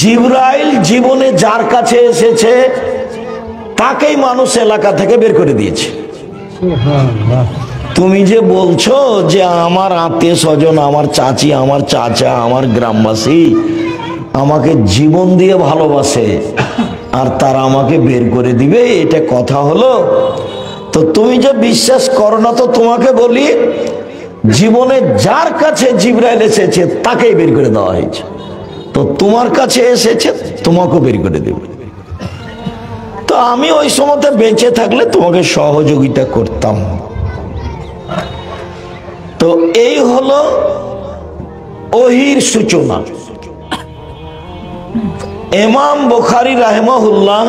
জিবরাইল জীবনে যার কাছে এসেছে তাকেই মানুষ এলাকা থেকে বের করে দিয়েছে। তুমি যে বলছো যে আমার আত্মীয় স্বজন, আমার চাচি, আমার চাচা, আমার গ্রামবাসী আমাকে জীবন দিয়ে ভালোবাসে আর তারা আমাকে বের করে দিবে, এটা কথা হলো? তো তুমি যে বিশ্বাস করো না, তো তোমাকে বলি জীবনে যার কাছে জিবরাইল এসেছে তাকেই বের করে দেওয়া হয়েছে। তো তোমার কাছে এসেছে, তোমাকে বের করে দেবে। তো আমি ওই সময়তে বেঁচে থাকলে তোমাকে সহযোগিতা করতাম। তো এই হলো ওহির সূচনা। ইমাম বুখারী রাহিমাহুল্লাহ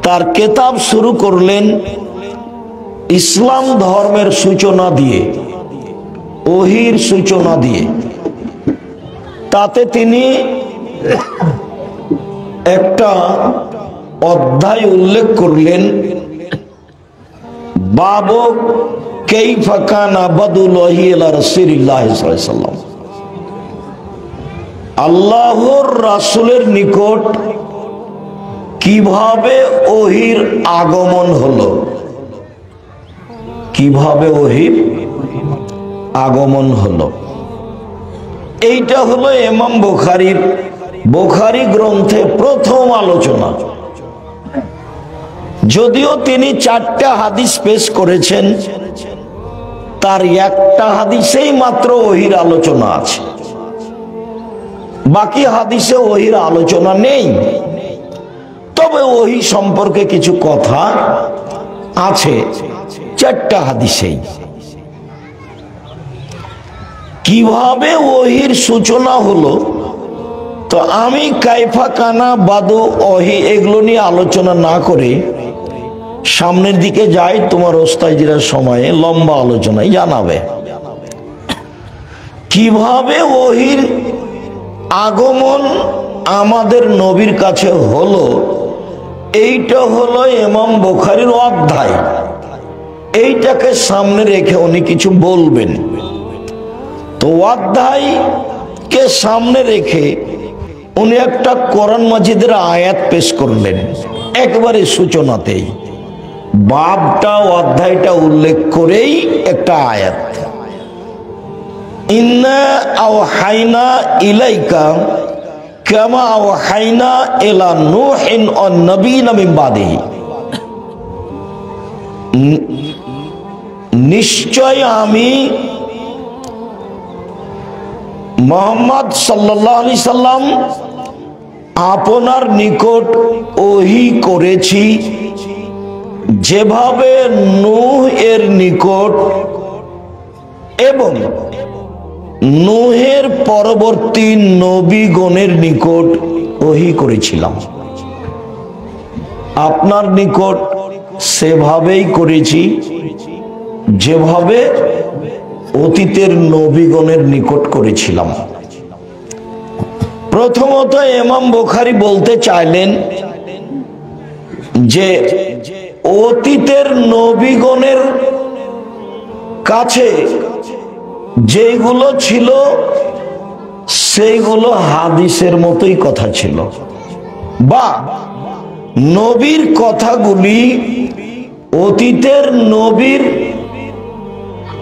তার কিতাব শুরু করলেন ইসলাম ধর্মের সূচনা দিয়ে, ওহির সূচনা দিয়ে। তাতে তিনি একটা অধ্যায় উল্লেখ করলেন, বাবু কাইফা কানা বাদুল ওহী ইলা রাসূলিল্লাহ সাল্লাল্লাহু আলাইহি ওয়াসাল্লাম। আল্লাহর রাসূলের নিকট কিভাবে ওহির আগমন হলো, কিভাবে ওহির আগমন হলো, এইটা হলো ইমাম বুখারীর বুখারী গ্রন্থে প্রথম আলোচনা। যদিও তিনি 4টা হাদিস পেশ করেছেন, তার একটা হাদিসেই মাত্র ওহির আলোচনা আছে, বাকি হাদিসে ওহির আলোচনা নেই। তবে ওহি সম্পর্কে কিছু কথা আছে 4টা হাদিসেই। কিভাবে ওহির সূচনা হলো, তো আমি কাইফা কানা বাদু ওহি এগুলো নিয়ে আলোচনা না করে সামনের দিকে যাই, তোমার ওস্তাদজিরা সময়ে লম্বা আলোচনায় জানাবে কিভাবে ওহির আগমন আমাদের নবীর কাছে হলো। এইটা হলো ইমাম বুখারীর অধ্যায়, এইটাকে সামনে রেখে উনি কিছু বলবেন। তো অধ্যায়কে সামনে রেখে উনি একটা কোরআন মাজিদের আয়াত পেশ করলেন একবারে সূচনাতেই, বাবটা অধ্যায়টা উল্লেখ করেই একটা আয়াত, ইন্না আওহাইনা ইলাইকা কামা আওহাইনা ইলা নূহিন ওয়ান নাবিয়িনা মিন বাদিহি। নিশ্চয় আমি মুহাম্মদ সাল্লাল্লাহু আলাইহি সাল্লাম আপনার নিকট ওহী করেছি যেভাবে নূহ এর নিকট এবং নূহের পরবর্তী নবীগণের নিকট ওহী করেছিলাম। আপনার নিকট সেভাবেই করেছি যেভাবে অতীতের নবীগণের নিকট করেছিলাম। প্রথমত ইমাম বুখারী বলতে চাইলেন যে অতীতের নবীগণের কাছে যেগুলো ছিল সেইগুলো হাদিসের মতোই কথা ছিল, বা নবীর কথাগুলি অতীতের নবীর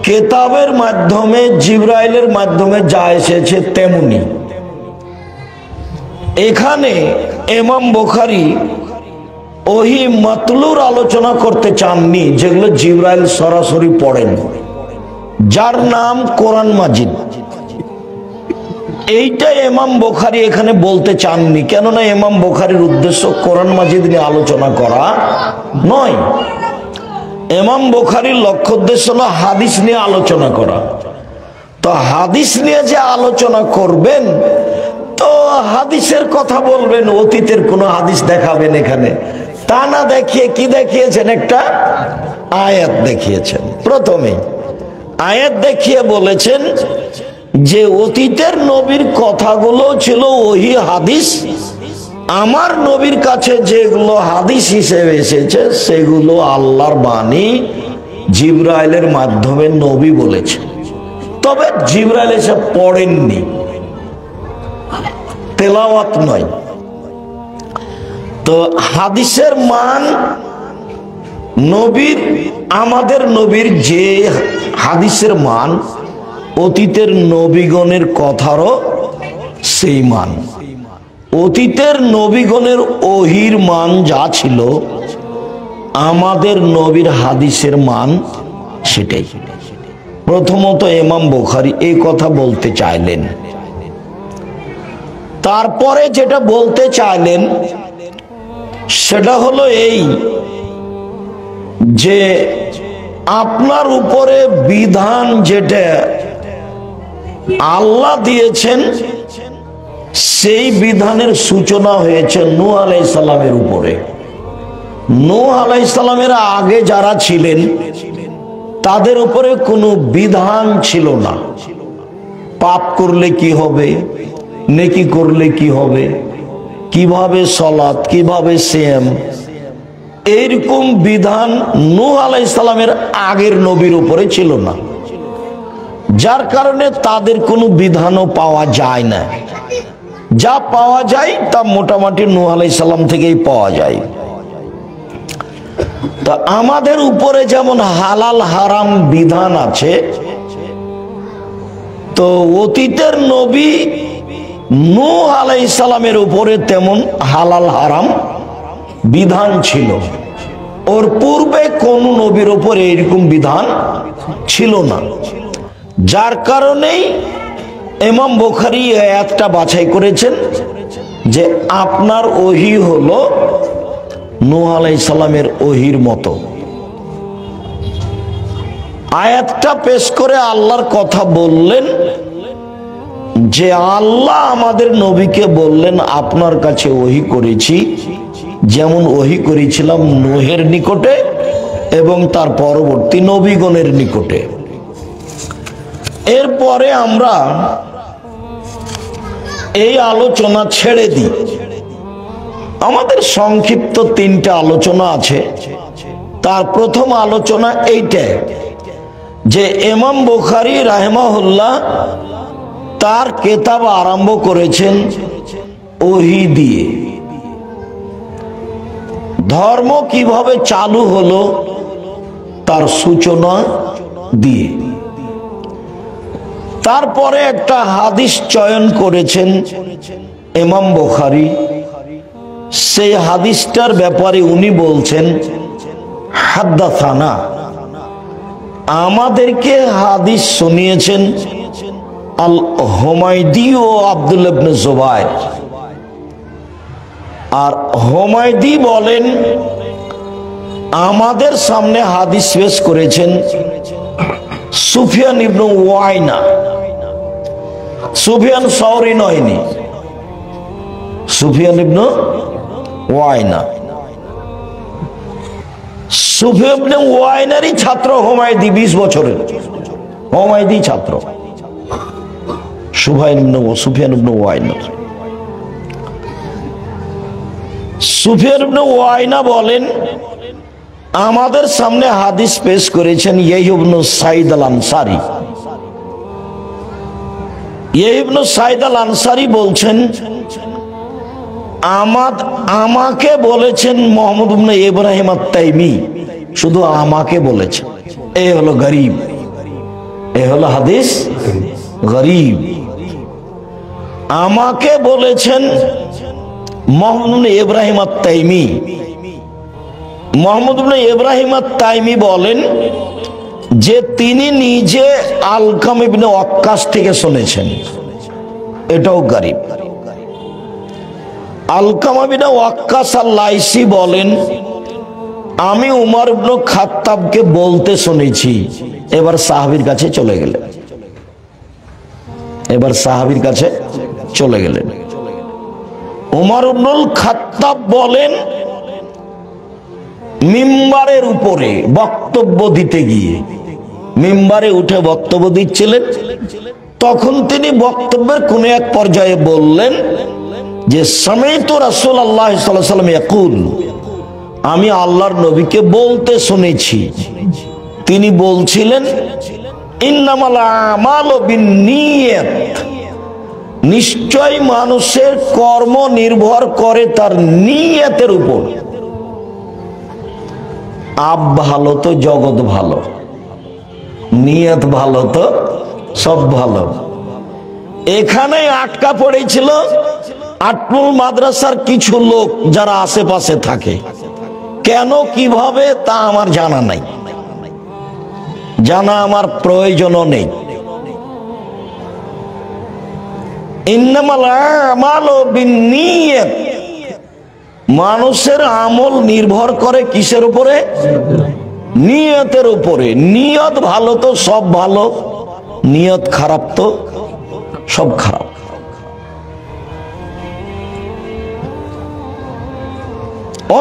কেতাবের মাধ্যমে জিবরাইলের মাধ্যমে যা এসেছে তেমনি। এখানে ইমাম বুখারী ওহী মাতলুর আলোচনা করতে চাননি, যেগুলো জিবরাইল সরাসরি পড়েন, যার নাম কোরআন মাজিদ। এইটা ইমাম বুখারী এখানে বলতে চাননি, কেননা ইমাম বুখারীর উদ্দেশ্য কোরআন মাজিদ নিয়ে আলোচনা করা নয়। ইমাম বুখারীর লক্ষ্য উদ্দেশ্য হলো হাদিস নিয়ে আলোচনা করা। তো হাদিস নিয়ে যে আলোচনা করবেন, তো হাদিসের কথা বলবেন, অতীতের কোনো হাদিস দেখাবেন এখানে, তা না দেখিয়ে কি দেখিয়েছেন, একটা আয়াত দেখিয়েছেন। প্রথমে আয়াত দেখিয়ে বলেছেন যে অতীতের নবীর কথাগুলো ছিল ওহী হাদিস, আমার নবীর কাছে যেগুলো হাদিস হিসেবে এসেছে সেগুলো আল্লাহর বাণী, জিবরাইলের মাধ্যমে নবী বলেছে। তবে জিবরাইল এসে পড়েননি, তেলাওয়াত নয়। তো হাদিসের মান নবীর, আমাদের নবীর যে হাদিসের মান অতীতের নবীগণের কথারও সেই মান। অতীতের নবীগণের ওহির মান যা ছিল, আমাদের নবীর হাদিসের মান সেটাই। প্রথমত ইমাম বুখারী এই কথা বলতে চাইলেন। তারপরে যেটা বলতে চাইলেন সেটা হলো এই যে আপনার উপরে বিধান যেটা আল্লাহ দিয়েছেন সেই বিধানের সূচনা হয়েছে নূহ আলাইহিস সালামের উপরে। নূহ আলাইহিস সালামের আগে যারা ছিলেন তাদের উপরে কোনো বিধান ছিল না। পাপ করলে কি হবে, নেকি করলে কি হবে, কিভাবে সালাত, কিভাবে সিয়াম, এইরকম বিধান নূহ আলাইহিস সালামের আগের নবীর উপরে ছিল না। যার কারণে তাদের কোনো বিধানও পাওয়া যায় না। যা পাওয়া যায় তা মোটামুটি নূহ আলাইহিস সালাম থেকেই পাওয়া যায়। তা আমাদের উপরে যেমন হালাল হারাম বিধান আছে, তো অতীতের নবী নূহ আলাইহিস সালামের উপরে তেমন হালাল হারাম বিধান ছিল। ওর পূর্বে কোন নবীর উপরে এরকম বিধান ছিল না। যার কারণেই ইমাম বুখারী একটা বাছাই করেছেন যে আপনার ওহী হলো নূহ আলাইহিস সালামের ওহীর মতো। আয়াতটা পেশ করে আল্লাহর কথা বললেন যে আল্লাহ আমাদের নবীকে বললেন আপনার কাছে ওহী করেছি যেমন ওহী করেছিলাম নূহের নিকটে এবং তার পরবর্তী নবীগণের নিকটে। এরপরে আমরা এই আলোচনা ছেড়ে দিই। আমাদের সংক্ষিপ্ত তিনটা আলোচনা আছে। তার প্রথম আলোচনা এইটা যে ইমাম বুখারী রাহিমাহুল্লাহ তার কিতাব আরম্ভ করেছেন ওহী দিয়ে। ধর্ম কিভাবে চালু হলো তার সূচনা দিয়ে। তারপরে একটা হাদিস চয়ন করেছেন ইমাম বুখারী। সেই হাদিসটার ব্যাপারে উনি বলছেন হাদ্দাসানা, আমাদেরকে হাদিস শুনিয়েছেন আল হুমায়দি ও আব্দুল্লাহ ইবনে জুবায়ের। আর হুমায়দি বলেন আমাদের সামনে হাদিস পেশ করেছেন সুফিয়ান ইবনে ওয়াইনা। সুফিয়ান সাওরি নয়নি, সুফিয়ান ইবনে ওয়াইনা। সুফিয়ান ইবনে ওয়াইনারই ছাত্র হুমায়দি, 20 বছরের হুমায়দি ছাত্র সুফিয়ান ইবনে ওয়াইনা। সুফিয়ান ইবনে ওয়াইনা বলেন আমাদের সামনে হাদিস পেশ করেছেন ইয়াহইয়া ইবনে সাঈদ আল আনসারী। ইয়াহইয়া ইবনে সাঈদ আল আনসারী বলছেন আমাকে বলেছেন মুহাম্মদ ইবনে ইব্রাহিম আত-তাইমি, শুধু আমাকে বলেছেন। এই হলো গরীব, এই হলো হাদিস গরীব। আমাকে বলেছেন মুহাম্মদ ইবনে ইব্রাহিম আত-তাইমি। মুহাম্মদ ইবনে ইব্রাহিম আত-তাইমি বলেন যে তিনি নিজে আলকামা ইবনে ওয়াক্কাস থেকে শুনেছেন। এটাও গরীব। আলকামা ইবনে ওয়াক্কাস আল-লাইসি বলেন আমি উমর ইবনে খাত্তাবকে বলতে শুনেছি। এবার সাহাবীর কাছে চলে গেলেন, এবার সাহাবীর কাছে চলে গেলেন। উমর ইবনে খাত্তাব বলেন মিম্বারের উপরে বক্তব্য দিতে গিয়ে, মিম্বারে উঠে বক্তব্য দিচ্ছিলেন, তখন তিনি বক্তব্যের কোন এক পর্যায়ে বললেন যে সামাইতু রাসূলুল্লাহ সাল্লাল্লাহু আলাইহি ওয়াসাল্লাম ইয়াকুল, আমি আল্লাহর নবীকে বলতে শুনেছি। তিনি বলছিলেন ইন্নামাল আমালু বিন্নিয়াত, নিশ্চয় মানুষের কর্ম নির্ভর করে তার নিয়তের উপর। আপ ভালো তো জগৎ ভালো, নিয়ত ভালো তো সব ভালো। এখানে আটকা পড়েছিল আটমুল মাদ্রাসার কিছু লোক যারা আশেপাশে থাকে। কেন কিভাবে তা আমার জানা নাই, জানা আমার প্রয়োজনও নেই। ইন্নামাল আমালু বিন্নিয়াত, মানুষের আমল নির্ভর করে কিসের উপরে? নিয়তের উপরে। নিয়ত ভালো তো সব ভালো, নিয়ত খারাপ তো সব খারাপ।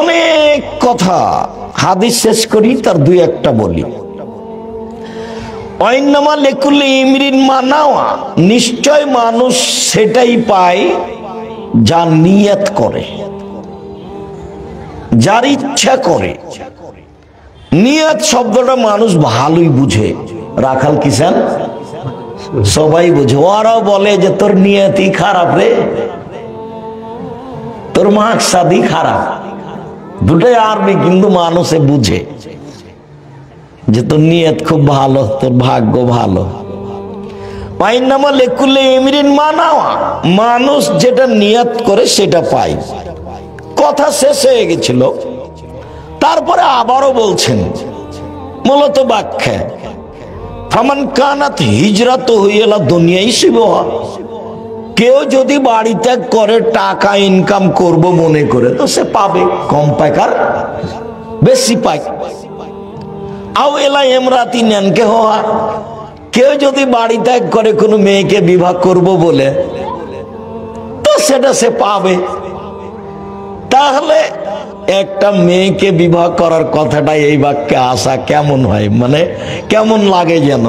অনেক কথা হাদিস শেষ করি, তার দুই একটা বলি। ওয়াইন্নামা লিকুল্লি ইমরিন মা নাওয়া, নিশ্চয় মানুষ সেটাই পায় যা নিয়ত করে, যার ইচ্ছা করে। নিয়ত শব্দটা মানুষ ভালোই বুঝে, রাখাল কিষান সবাই বুঝে। ওরাও বলে যে তোর নিয়তই খারাপ রে, তোর মাকসাদই খারাপ। দুটাই আরবি, কিন্তু মানুষে বুঝে যে তোর নিয়ত খুব ভালো, তোর ভাগ্য ভালো। পাইনামা লেকুলে ইমরিন মানাওয়া, মানুষ যেটা নিয়ত করে সেটা পায়। কথা শেষ হয়ে গেছিল, তারপরে আবারও বলছেন মূলত ব্যাখ্যা, ফামান কানাত হিজরাত হইলা দুনিয়াই শিবহা, কেউ যদি বাড়ি ত্যাগ করে টাকা ইনকাম করব মনে করে, তো সে পাবে, কম পায় কার বেশি পায়। আও এলা এমরাতি নেনকে হওয়া, কেউ যদি বাড়ি ত্যাগ করে কোনো মেয়েকে বিবাহ করব বলে, তো সেটা সে পাবে। তাহলে একটা মেয়েকে বিবাহ করার কথাটা এই বাক্যে আসা কেমন হয়, মানে কেমন লাগে যেন।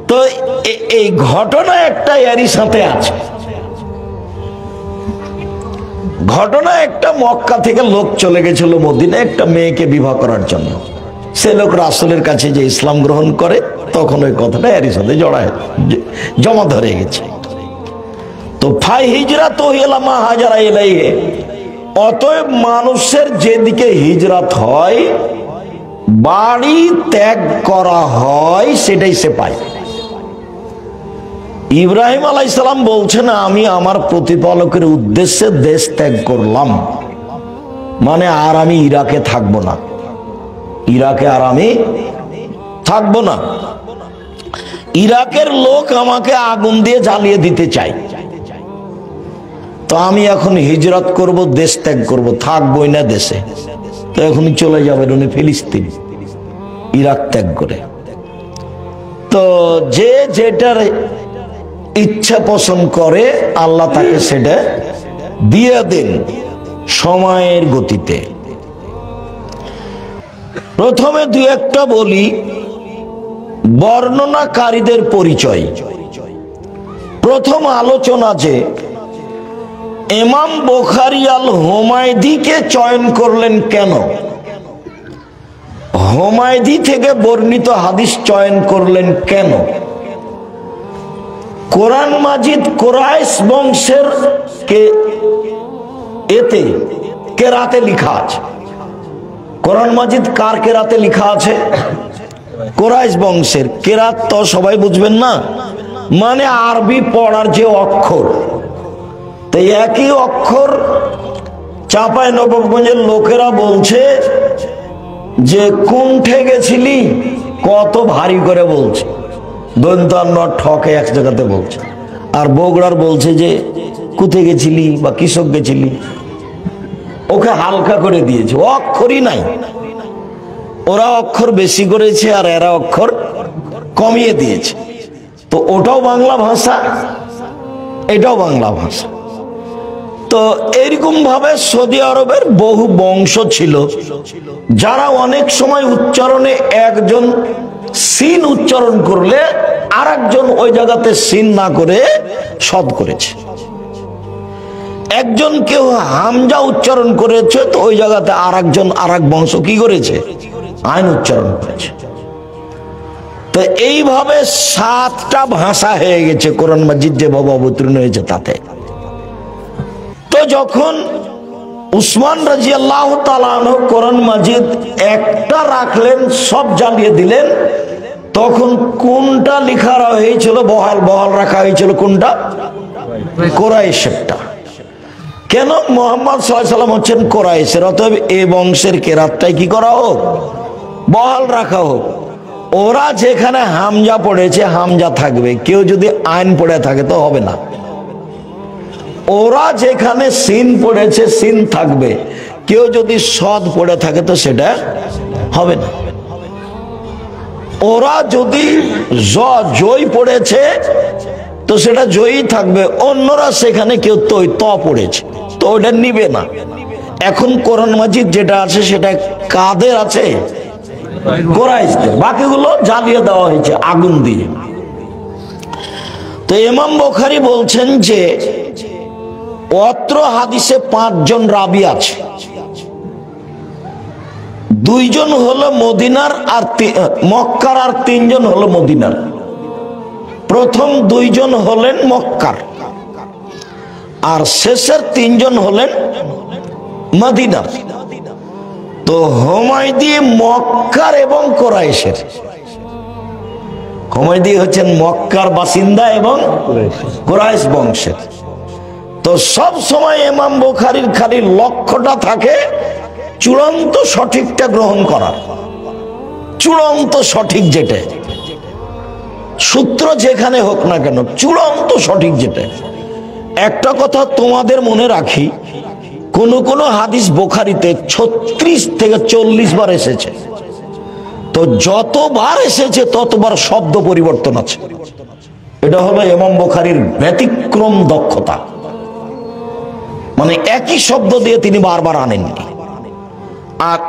তো এই ঘটনা একটা এরই সাথে আছে। ঘটনা একটা, মক্কা থেকে লোক চলে গেছিল মদিনা একটা মেয়েকে বিবাহ করার জন্য। সে লোক রাসূলের কাছে যে ইসলাম গ্রহণ করে, তখন ওই কথাটা এরই সাথে জমা ধরে গেছে। তো ফাই হিজরাত হইলা মা হাজারা ইলাইহি, অতএব মানুষের যেদিকে হিজরত হয়, বাড়ি ত্যাগ করা হয়, সেটাই সে পায়। ইব্রাহিম আলাইহিস সালাম বলছেন, আমি আমার প্রতিপালকের উদ্দেশ্যে দেশ ত্যাগ করলাম, মানে আর আমি ইরাকে থাকবো না, ইরাকে আর আমি থাকবো না। ইরাকের লোক আমাকে আগুন দিয়ে জ্বালিয়ে দিতে চায়, তো আমি এখন হিজরত করব, দেশ ত্যাগ করব, থাকবোই না দেশে। তো এখনই চলে যাবেন উনি ফিলিস্তিন, ইরাক ত্যাগ করে। তো যে যেটার ইচ্ছা পোষণ করে আল্লাহ তাকে সেটা দিয়ে দেন সময়ের গতিতে। প্রথমে দুই একটা বলি বর্ণনাকারীদের পরিচয়। প্রথম আলোচনা যে ইমাম বুখারী আল হুমায়দিকে চয়ন করলেন কেন, হুমায়দি থেকে বর্ণিত হাদিস চয়ন করলেন কেন। কোরআন মাজিদ কুরাইশ বংশের এতে কেরাতে লেখা আছে। কোরআন মাজিদ কার কেরাতে লেখা আছে? কুরাইশ বংশের। কেরাত তো সবাই বুঝবেন না, মানে আরবি পড়ার যে অক্ষর। তো একই অক্ষর চাঁপাই নবাবগঞ্জের লোকেরা বলছে যে কুণ্ঠে গেছিলি, কত ভারী করে বলছে, দন্তান্ন ঠকে এক জায়গাতে বলছে। আর বগুড়ার বলছে যে কুথে গেছিলি বা কৃষক গেছিলি, ওকে হালকা করে দিয়েছে, অক্ষরই নাই। ওরা অক্ষর বেশি করেছে আর এরা অক্ষর কমিয়ে দিয়েছে। তো ওটাও বাংলা ভাষা, এটাও বাংলা ভাষা। তো এরকম ভাবে সৌদি আরবের বহু বংশ ছিল, যারা অনেক সময় উচ্চারণে একজন সিন উচ্চারণ করলে আর একজন ওই জায়গাতে সিন না করে সদ করেছে। একজন কেউ হামজা উচ্চারণ করেছে, তো ওই জায়গাতে আর একজন আর এক বংশ কি করেছে, আইন উচ্চারণ করেছে। তো এইভাবে 7টা ভাষা হয়ে গেছে কোরআন মাজিদ যেভাবে অবতীর্ণ হয়েছে তাতে। তো যখন উসমান রাদিয়াল্লাহু তাআলা আনহু কোরআন মাজিদ একটা রাখলেন, সব জ্বালিয়ে দিলেন, তখন কোনটা লেখা হয়েছিল, বহাল রাখা হয়েছিল কোনটা? কোরাইশেরটা। কেন? মুহাম্মদ সাল্লাল্লাহু আলাইহি ওয়াসাল্লাম হচ্ছেন কোরাইশের, অতএব এই বংশের কেরাতটাই কি করা হোক, বহাল রাখা হোক। ওরা যেখানে হামজা পড়েছে হামজা থাকবে, কেউ যদি আইন পড়ে থাকে তো হবে না। ওরা যেখানে সিন পড়েছে সিন থাকবে, কেউ যদি সদ পড়ে থাকে তো সেটা হবে না। ওরা যদি জয় পড়েছে তো সেটা জয়ই থাকবে, অন্যরা সেখানে কেউ ত পড়েছে তো ওটা নিবে না। এখন কোরআন মাজিদ যেটা আছে সেটা কাদের আছে? কোরাইশদের। বাকিগুলো জ্বালিয়ে দেওয়া হয়েছে আগুন দিয়ে। তো ইমাম বুখারী বলছেন যে অত্র হাদিসে 5 জন রাবী আছে, 2 জন হলো মদিনার আর মক্কার, আর 3 জন হলো মদিনার। প্রথম 2 জন হলেন মক্কার, আর শেষের 3 জন হলেন মদিনার। তো হুমায়দি মক্কার এবং কোরাইশের। হুমায়দি হচ্ছেন মক্কার বাসিন্দা এবং কোরাইশ বংশের। তো সব সময় ইমাম বুখারীর খালি লক্ষ্যটা থাকে চূড়ান্ত সঠিকটা গ্রহণ করার। চূড়ান্ত সঠিক যেটা, সূত্র যেখানে হোক না কেন, চূড়ান্ত সঠিক যেটা। একটা কথা তোমাদের মনে রাখি, কোন কোন হাদিস বুখারীতে 36 থেকে 40 বার এসেছে। তো যতবার এসেছে ততবার শব্দ পরিবর্তন আছে। এটা হলো ইমাম বুখারীর ব্যতিক্রম দক্ষতা, মানে একই শব্দ দিয়ে তিনি বারবার আনেননি। আর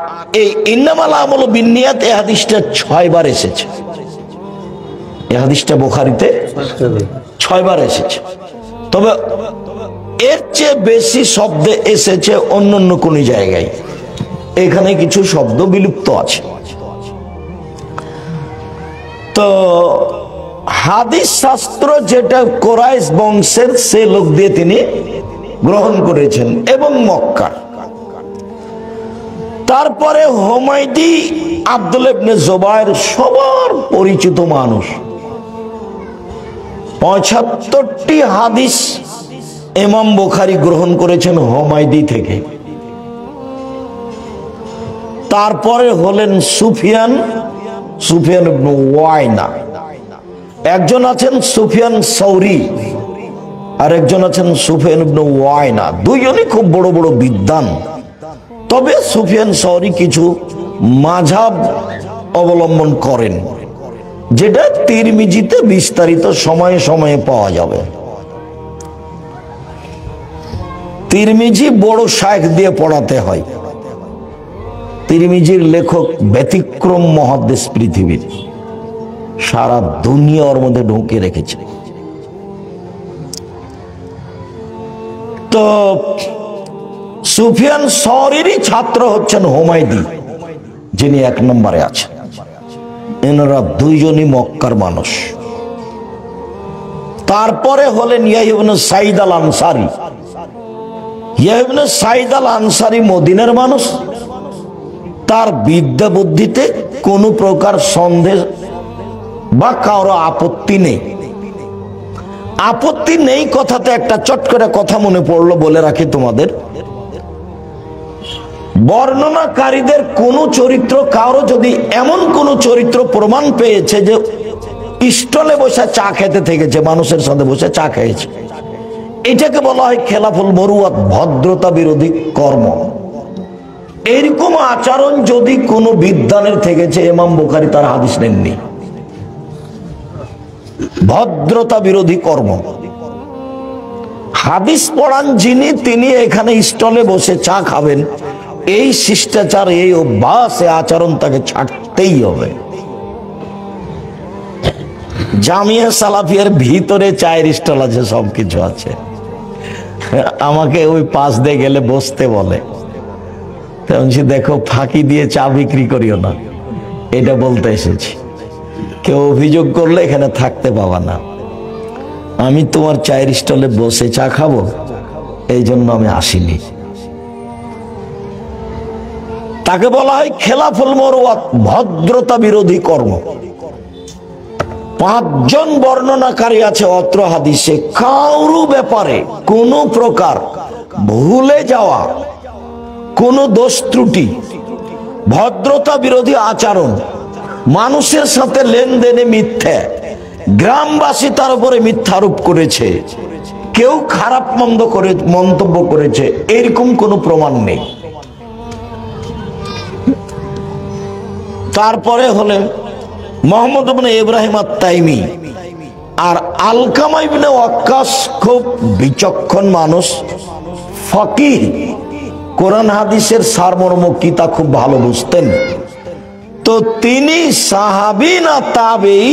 এই ইন্নামাল আমালু বিন্নিয়াত এই হাদিসটা 6 বার এসেছে। এই হাদিসটা বুখারীতে 6 বার এসেছে। তবে এর চেয়ে বেশি শব্দ এসেছে অন্য কোন জায়গায়। এখানে কিছু শব্দ বিলুপ্ত আছে। তো হাদিস শাস্ত্র যেটা কোরাইশ বংশের, সে লোক দিয়ে তিনি গ্রহণ করেছেন এবং মক্কার। তারপরে হুমায়দি আব্দুল্লাহ ইবনে জুবায়ের সবার পরিচিত মানুষ। 75টি হাদিস ইমাম বুখারী গ্রহণ করেছেন হুমায়দি থেকে। তারপরে হলেন সুফিয়ান ইবনে ওয়াইনা। একজন আছেন সুফিয়ান সৌরি, আর একজন আছেন সুফিয়ান ইবনে ওয়াইনা। দুইজনই খুব বড় বড় বিদ্বান। তবে সুফিয়ান সৌরি কিছু মাযহাব অবলম্বন করেন, যেটা তিরমিজিতে বিস্তারিত সময়ে সময়ে পাওয়া যাবে। তিরমিজি বড় শাইখ দিয়ে পড়াতে হয়। তিরমিজির লেখক ব্যতিক্রম মুহাদ্দিস পৃথিবীর, সারা দুনিয়া ওর মধ্যে ঢুকে রেখেছে। তো সুফিয়ান সৌরিরই ছাত্র হচ্ছেন হুমায়দি, যিনি 1 নম্বরে আছেন। এনারা দুইজনই মক্কার মানুষ। তারপরে হলেন ইয়াহইয়া ইবনে সাঈদ আল আনসারী। ইয়াহইয়া ইবনে সাঈদ আল আনসারী মদিনার মানুষ। তার বিদ্যা বুদ্ধিতে কোনো প্রকার সন্দেহ বা কারো আপত্তি নেই। আপত্তি নেই কথাতে একটা চট করে কথা মনে পড়লো, বলে রাখি তোমাদের। বর্ণনাকারীদের কোন চরিত্র, কারো যদি এমন কোন চরিত্র প্রমাণ পেয়েছে যে স্টলে বসে চা খেতে থেকেছে, মানুষের সাথে বসে চা খেয়েছে, এটাকে বলা হয় খেলাফুল মুরুয়াত, ভদ্রতা বিরোধী কর্ম। এরকম আচরণ যদি কোনো বিদ্বানের থেকেছে, ইমাম বুখারী তার হাদিস নেননি। ভদ্রতা বিরোধী কর্ম। হাদিস পড়ান যিনি, তিনি এখানে স্টলে বসে চা খাবেন, এই শিষ্টাচার, এই অভ্যাস, এই আচরণ তাকে ছাড়তেই হবে। জামিয়া সালাফিয়ার ভিতরে চায়ের স্টল আছে, সবকিছু আছে। আমাকে ওই পাশ দিয়ে গেলে বসতে বলে, দেখো ফাঁকি দিয়ে চা বিক্রি করিও না, এটা বলতে এসেছি। কেউ অভিযোগ করলে এখানে থাকতে পাবা না। আমি তোমার চায়ের স্টলে বসে চা খাবো, এই জন্য আমি আসিনি। তাকে বলা হয় খেলাফুল মুরওয়াত, ভদ্রতা বিরোধী কর্ম। 5 জন বর্ণনাকারী আছে অত্র হাদিসে। কারো ব্যাপারে কোনো প্রকার ভুলে যাওয়া, কোনো দোষ ত্রুটি, ভদ্রতা বিরোধী আচরণ, মানুষের সাথে লেনদেনে মিথ্যা, গ্রামবাসী তার উপরে মিথ্যা আরোপ করেছে, কেউ খারাপ মন্তব্য করেছে, এরকম কোনো প্রমাণ নেই। তারপরে হলেন মুহাম্মদ ইবনে ইব্রাহিম আত-তাইমি আর আলকামা ইবনে ওয়াক্কাস, খুব বিচক্ষণ মানুষ, ফকিহ, কোরআন হাদিসের সারমর্ম কি তা খুব ভালো বুঝতেন। তো তিনি সাহাবী না তাবেঈ,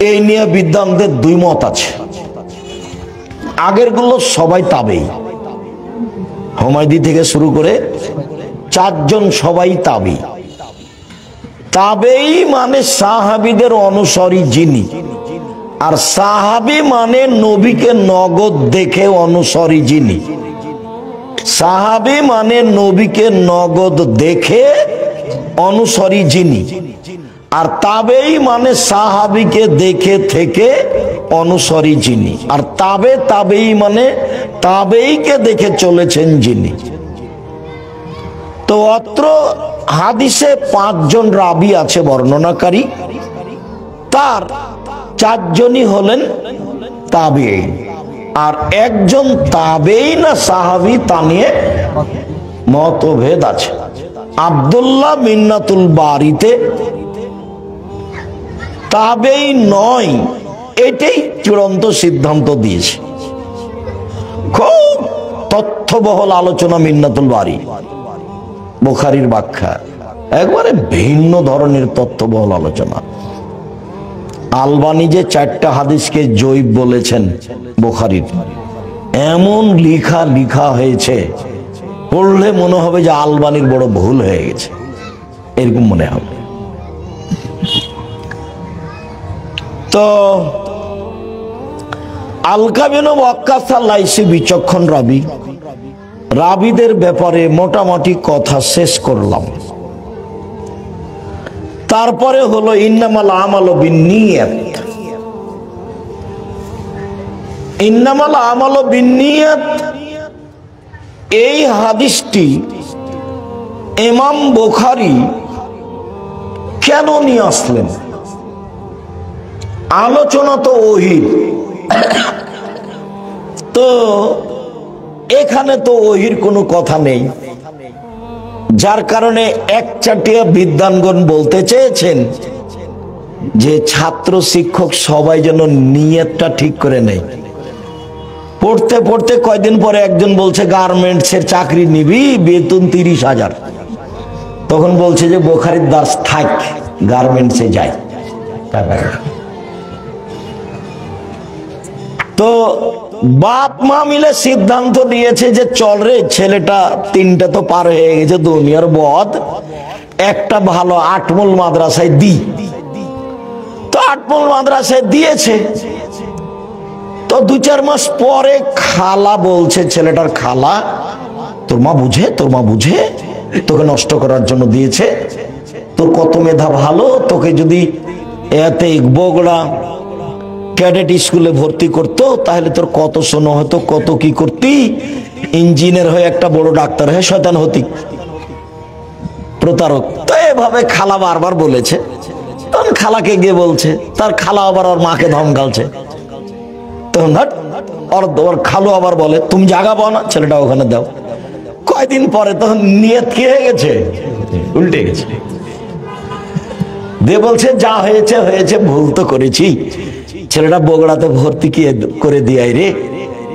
এই নিয়ে বিদ্বানদের 2 মত আছে। আগের গুলো সবাই তাবেঈ, হুমায়দি থেকে শুরু করে 4 জন সবাই তাবেঈ। তাবেঈ মানে সাহাবীদের অনুসারী যিনি, আর সাহাবী মানে নবীকে নগদ দেখে অনুসারী যিনি। সাহাবী মানে নবীকে নগদ দেখে অনুসারী যিনি, আর তাবেঈ মানে সাহাবীকে দেখে থেকে অনুসারী যিনি, আর তাবেঈ মানে তাবেঈকে দেখে চলেছেন যিনি। তো অত্র হাদিসে 5 জন রাবী আছে বর্ণনাকারী, তার 4 জনই হলেন তাবেঈ, আর একজন তাবেঈ না সাহাবী তা নিয়ে মতভেদ আছে। আব্দুল্লাহ মিন্নাতুল বারিতে তাবেঈ নয় এটাই চূড়ান্ত সিদ্ধান্ত দিয়েছে। খুব তথ্যবহুল আলোচনা মিন্নাতুল বারি, বুখারীর ব্যাখ্যা, একবারে ভিন্ন ধরনের তথ্যবহুল আলোচনা। আলবানী যে 4টা হাদিসকে জয়ীফ বলেছেন বুখারীর, এমন লিখা হয়েছে, পড়লে মনে হবে যে আলবানীর বড় ভুল হয়ে গেছে, এরকম মনে হবে। তো আলকামা ইবনে ওয়াক্কাস আল-লাইসি বিচক্ষণ রাবী, রাবীদের ব্যাপারে মোটামুটি কথা শেষ করলাম। তারপরে হলো ইন্নামাল আমালু বিন্নিয়াত। ইন্নামাল আমালু বিন্নিয়াত, এই হাদিসটি ইমাম বুখারী কেন নিয়ে আসলেন? আলোচনা তো ওহীর, তো এখানে তো ওহীর কোনো কথা নেই, যার কারণে একচাটিয়া বিদ্বানগণ বলতে চেয়েছেন যে ছাত্র শিক্ষক সবাই যেন নিয়তটা ঠিক করে নেয়। পড়তে পড়তে কয়দিন পরে একজন বলছে গার্মেন্টসের চাকরি নিবি, বেতন 30,000, তখন বলছে যে বুখারীর দাস থাক, গার্মেন্টসে যাই। তো বাপ মা মিলে সিদ্ধান্ত নিয়েছে যে চল রে, ছেলেটা 3টা তো পার হয়ে গেছে দুনিয়ার বদ, একটা ভালো আটমূল মাদ্রাসায় দি। তো আটমূল মাদ্রাসায় দিয়েছে। তো 2-4 মাস পরে খালা বলছে, ছেলেটার খালা, তোর মা বুঝে তোকে নষ্ট করার জন্য দিয়েছে, তোর কত মেধা ভালো, তোকে যদি এতে বগুড়া ক্যাডেট স্কুলে ভর্তি করতো তাহলে তোর কত শোনো হতো, কত কি করতি, ইঞ্জিনিয়ার হয়ে একটা বড় ডাক্তার হয়ে শয়তান হতি, প্রতারক। তো এভাবে খালা বারবার বলেছে। তখন খালাকে গিয়ে বলছে, তার খালা আবার ওর মাকে ধমকালছে। তখন ওর খালু আবার বলে, তুমি জায়গা পাও না, ছেলেটা ওখানে দাও। কয়দিন পরে তখন নিয়ত কি হয়ে গেছে, উল্টে গেছে। দিয়ে বলছে যা হয়েছে হয়েছে, ভুল তো করেছি, ছেলেটা বগুড়াতে ভর্তি করে দিয়াই রে।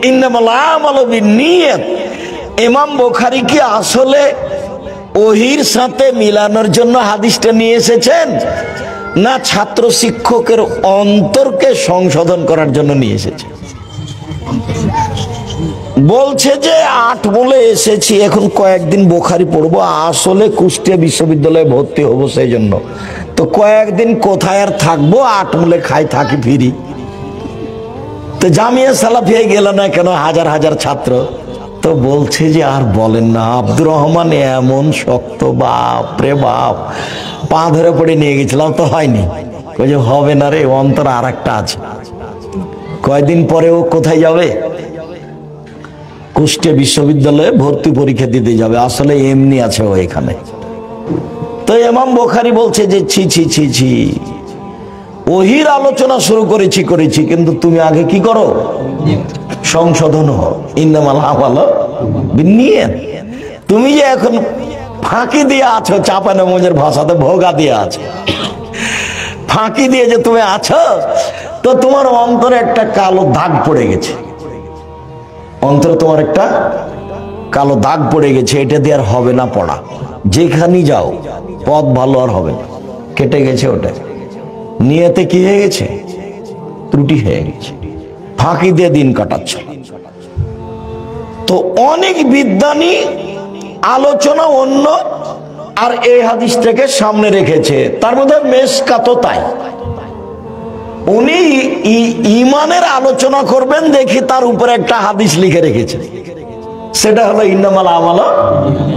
ইন্নামাল আমালু বিন্নিয়াত, ইমাম বুখারী কি আসলে ওহীর সাথে মিলানোর জন্য হাদিসটা নিয়ে এসেছেন, না ছাত্র শিক্ষকের অন্তরকে সংশোধন করার জন্য নিয়ে এসেছেন? বলছে যে আটমূলে এসেছি, এখন কয়েকদিন বুখারী পড়বো, আসলে কুষ্টিয়া বিশ্ববিদ্যালয়ে ভর্তি হবো সেই জন্য। তো কয়েকদিন কোথায় আর থাকবো, আটমূলে খাই থাকি ফিরি। তো জামিয়া সালাফিয়ায় গেল না কেন, হাজার হাজার ছাত্র। তো বলছে যে আর বলেন না, আব্দুর রহমান এমন শক্ত, বাপ রে বাপ, পা ধরে পড়ে নিয়ে গেছিলাম, তো হয়নি। ওই যে হবে না রে, অন্তর আর একটা আছে। কয়দিন পরে ও কোথায় যাবে? কুষ্টিয়া বিশ্ববিদ্যালয়ে ভর্তি পরীক্ষা দিতে যাবে। আসলে এমনি আছে ও এখানে। তো ইমাম বুখারী বলছে যে ছি ছি ছি ছি, ওহির আলোচনা শুরু করেছি, কিন্তু তুমি আগে কি করো? সংশোধন হও। ইন্নামাল আমালু বিন্নিয়াত। তুমি যে এখন ফাঁকি দিয়ে আছো, চাপানগঞ্জের ভাষাতে ভোগা দিয়ে আছো, ফাঁকি দিয়ে যে তুমি আছো, তো তোমার অন্তরে একটা কালো দাগ পড়ে গেছে। অন্তরে তোমার একটা কালো দাগ পড়ে গেছে, এটা দিয়ে আর হবে না পড়া। যেখানেই যাও পথ ভালো আর হবে না, কেটে গেছে। ওটা নিয়তে কি হয়ে গেছে? ত্রুটি হয়ে গেছে, ফাঁকি দিয়ে দিন কাটাচ্ছে। তো অনেক বিদ্বানী আলোচনা অন্য আর এই হাদিসটাকে সামনে রেখেছে। তার মধ্যে মেশকাতও তাই। উনি ইমানের আলোচনা করবেন, দেখি তার উপরে একটা হাদিস লিখে রেখেছে, সেটা হলো ইন্নামাল আমালু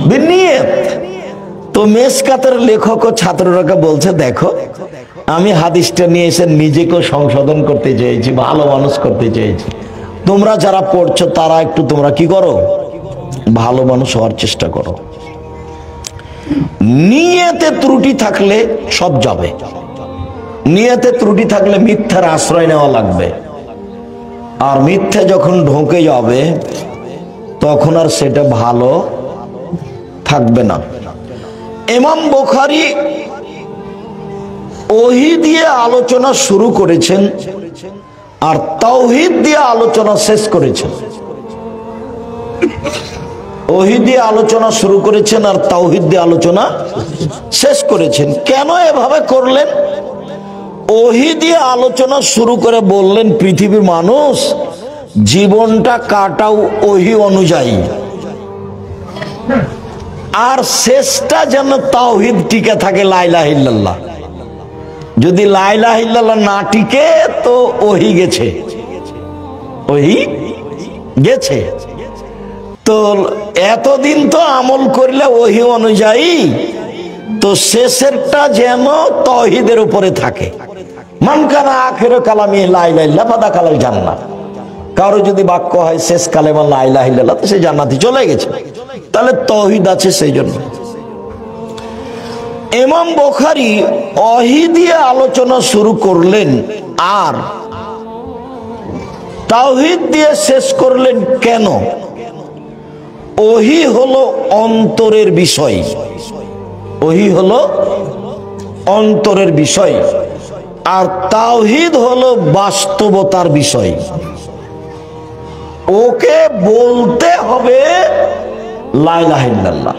বিন্নিয়াত। তো মেশকাতের লেখক ও ছাত্ররা বলছে, দেখো আমি হাদিসটা নিয়ে এসে নিজেকেও সংশোধন করতে চেয়েছি, ভালো মানুষ করতে চেয়েছি। তোমরা যারা পড়ছো তারা একটু তোমরা কি করো? ভালো মানুষ হওয়ার চেষ্টা করো। নিয়তে ত্রুটি থাকলে সব যাবে। নিয়তে ত্রুটি থাকলে মিথ্যার আশ্রয় নেওয়া লাগবে, আর মিথ্যা যখন ঢোকে যাবে তখন আর সেটা ভালো থাকবে না। ইমাম বুখারী ওহী দিয়ে আলোচনা শুরু করেছেন আর তাওহীদ দিয়ে আলোচনা শেষ করেছেন। ওহী দিয়ে আলোচনা শুরু করেছেন আর তাওহীদ দিয়ে আলোচনা শেষ করেছেন। কেন এভাবে করলেন? ওহী দিয়ে আলোচনা শুরু করে বললেন, পৃথিবীর মানুষ জীবনটা কাটাও ওহী অনুযায়ী, আর শেষটা যেন তাওহীদ টিকে থাকে, লা ইলাহা ইল্লাল্লাহ। যদি লা ইলাহা ইল্লাল্লাহ না টিকে তো ওহী গেছে, ওহী গেছে। তো এতদিন তো আমল করলে ওহী অনুযায়ী, তো শেষেরটা যেন তাওহীদের উপরে থাকে। মান কানা আখিরু কালামি লা ইলাহা ইল্লাল্লাহ ফাদাখালাল জান্নাহ। কারো যদি বাক্য হয় শেষ কালেমা লা ইলাহা ইল্লাল্লাহ, তো সে জান্নাতে চলে গেছে। তাহলে তাওহীদ আছে সেই জন্য। ইমাম বুখারী ওহী দিয়ে আলোচনা শুরু করলেন আর তাওহীদ দিয়ে শেষ করলেন। কেন? ওহী হলো অন্তরের বিষয়, ওহী হলো অন্তরের বিষয়, আর তাওহীদ হলো বাস্তবতার বিষয়। ওকে বলতে হবে লা ইলাহা ইল্লাল্লাহ।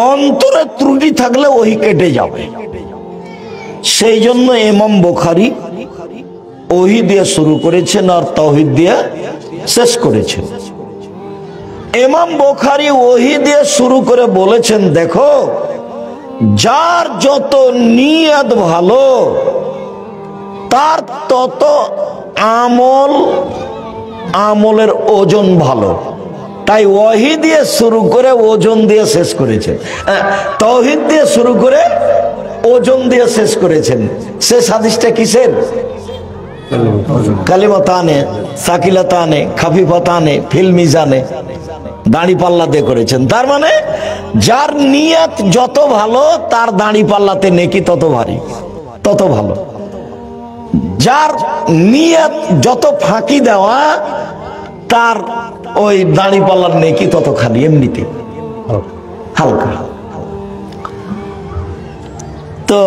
অন্তরে ত্রুটি থাকলে ওহী কেটে যাবে। সেই জন্য ইমাম বুখারী ওহী দিয়ে শুরু করেছেন আর তাওহীদ দিয়ে শেষ করেছেন। ইমাম বুখারী ওহী দিয়ে শুরু করে বলেছেন, দেখো যার যত নিয়ত ভালো তার তত আমলের ওজন ভালো। তাই ওহী দিয়ে শুরু করে ওজন দিয়ে শেষ করেছেন, তাওহীদ দিয়ে শুরু করে ওজন দিয়ে শেষ করেছেন। শেষ হাদিসটা কিসের? কালিমাতানে সাকিলাতানে খাফিফাতানে ফিল মিজানে, দাড়ি পাল্লা দিয়ে করেছেন। তার মানে যার নিয়ত যত ভালো তার দাড়ি পাল্লাতে নেকি তত ভারী, তত ভালো। যার নিয়ত যত ফাঁকি দেওয়া তার ওই দাড়ি পাল্লার নেকি তত খালি, এমনিতে হালকা। তো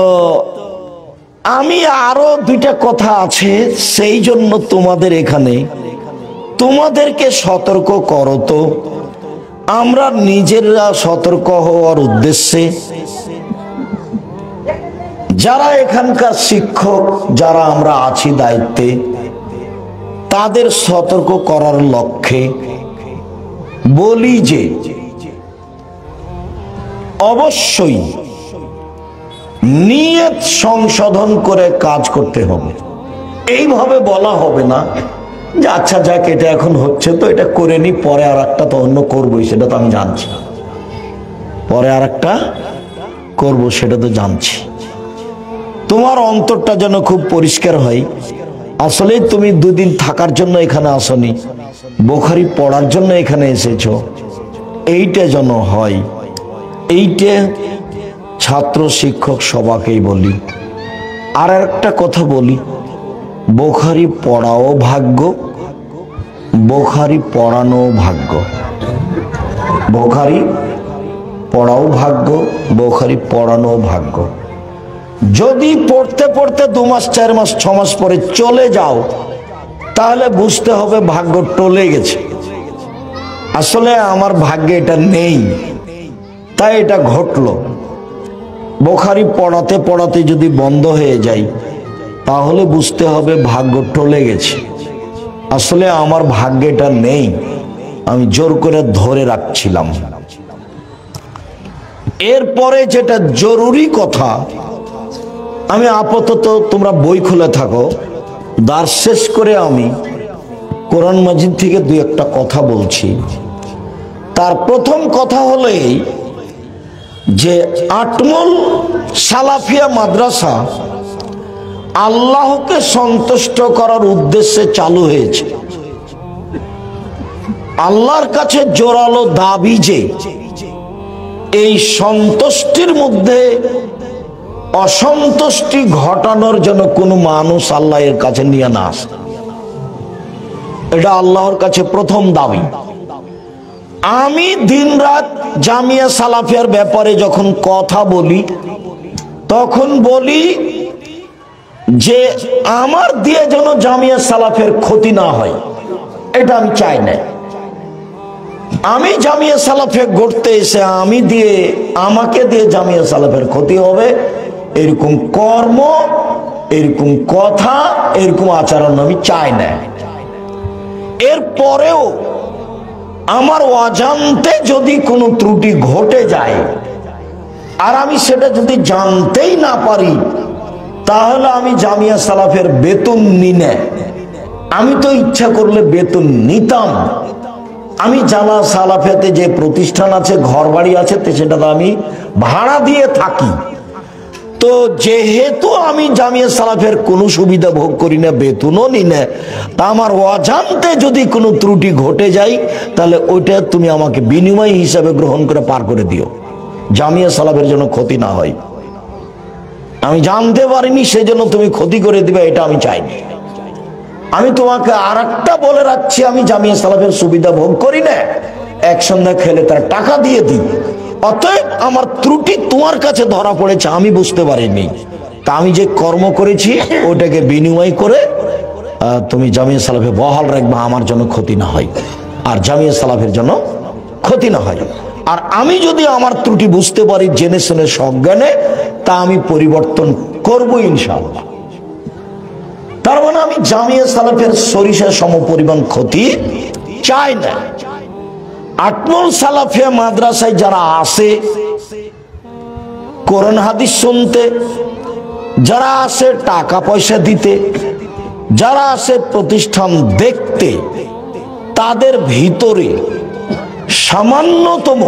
আমি আরো দুইটা কথা আছে, সেই জন্য তোমাদের এখানে তোমাদেরকে সতর্ক করো। তো আমরা নিজেরা সতর্ক হওয়ার উদ্দেশ্যে যারা এখানকার শিক্ষক, যারা আমরা আছি দায়িত্বে, তাদের সতর্ক করার লক্ষ্যে বলি যে অবশ্যই নিয়ত সংশোধন করে কাজ করতে হবে। এইভাবে বলা হবে না যে আচ্ছা যাক এটা এখন হচ্ছে তো এটা করে নি, পরে আর একটা তো অন্য করবোই, সেটা তো আমি জানছি, পরে আর একটা করবো সেটা তো জানছি। তোমার অন্তরটা যেন খুব পরিষ্কার হয়, আসলে তুমি দুদিন থাকার জন্য এখানে আসনি, বুখারী পড়ার জন্য এখানে এসেছো, এইটা যেন হয়। এইটা ছাত্র শিক্ষক সবাকেই বলি। আর একটা কথা বলি, বুখারী পড়াও ভাগ্য, বুখারী পড়ানো ভাগ্য। বুখারী পড়াও ভাগ্য, বুখারী পড়ানো ভাগ্য। যদি পড়তে পড়তে 2 মাস 4 মাস 6 মাস পরে চলে যাও, তাহলে বুঝতে হবে ভাগ্য টলে গেছে। আসলে আমার ভাগ্যে এটা নেই, তাই এটা ঘটলো। বুখারী পড়াতে পড়াতে যদি বন্ধ হয়ে যায়, তাহলে বুঝতে হবে ভাগ্য টলে গেছে। আসলে আমার ভাগ্যে এটা নেই, আমি জোর করে ধরে রাখছিলাম। এরপরে যেটা জরুরি কথা, আমি আপাতত তোমরা বই খুলে থাকো, দার্স শেষ করে আমি কোরআন মাজিদ থেকে 2-1টা কথা বলছি। তার প্রথম কথা হলো এই যে আটমল সালাফিয়া মাদ্রাসা আল্লাহকে সন্তুষ্ট করার উদ্দেশ্যে চালু হয়েছে। আল্লাহর কাছে জোরালো দাবি যে এই সন্তুষ্টির মধ্যে অসন্তুষ্টি ঘটানোর জন্য কোনো মানুষ আল্লাহ এর কাছে নিয়ে না আসে। এটা আল্লাহর কাছে প্রথম দাবি। আমি দিনরাত জামিয়া সালাফিয়ার ব্যাপারে যখন কথা বলি, তখন বলি যে আমার দিয়ে যেন জামিয়া সালাফের ক্ষতি না হয়, এটা আমি চাই না। আমি জামিয়া সালাফে গড়তে এসে আমাকে দিয়ে জামিয়া সালাফের ক্ষতি হবে, এরকম কর্ম, এরকম কথা, এরকম আচরণ আমি চাই না। এরপরেও আমার অজান্তে যদি কোনো ত্রুটি ঘটে যায় আর আমি সেটা যদি জানতেই না পারি, তাহলে আমি জামিয়া সালাফের বেতন নি না। আমি তো ইচ্ছা করলে বেতন নিতাম। আমি জামা সালাফেতে যে প্রতিষ্ঠান আছে, ঘর বাড়ি আছে, সেটা তো আমি ভাড়া দিয়ে থাকি। তো যেহেতু আমি জামিয়া সালাফের কোনো সুবিধা ভোগ করি না, বেতনও নি না, তা আমার অজান্তে যদি কোনো ত্রুটি ঘটে যায়, তাহলে ওইটা তুমি আমাকে বিনিময় হিসাবে গ্রহণ করে পার করে দিও, জামিয়া সালাফের জন্য ক্ষতি না হয়। আমি জানতে পারিনি সেজন্য তুমি ক্ষতি করে দিবে, এটা আমি চাইনি। আমি তোমাকে আর একটা বলে রাখছি, আমি জামিয়া সালাফের সুবিধা ভোগ করি না, এক সন্ধ্যা খেলে তার টাকা দিয়ে দিই। অতএব আমার ত্রুটি তোমার কাছে ধরা পড়েছে, আমি বুঝতে পারিনি, তা আমি যে কর্ম করেছি ওটাকে বিনিময় করে তুমি জামিয়া সালাফে বহাল রাখবা, আমার জন্য ক্ষতি না হয় আর জামিয়া সালাফের জন্য ক্ষতি না হয়। আর আমি যদি আমার ত্রুটি বুঝতে পারি জেনে শুনে সজ্ঞানে, তা আমি পরিবর্তন করব ইনশাআল্লাহ। তার মানে আমি জামিয়া সালাফের সরিষা সম পরিমাণ ক্ষতি চাই না। আটমল সালাফিয়া মাদ্রাসায় যারা আসে কোরআন হাদিস শুনতে, যারা আসে টাকা পয়সা দিতে, যারা আসে প্রতিষ্ঠান দেখতে, তাদের ভিতরে সামান্যতম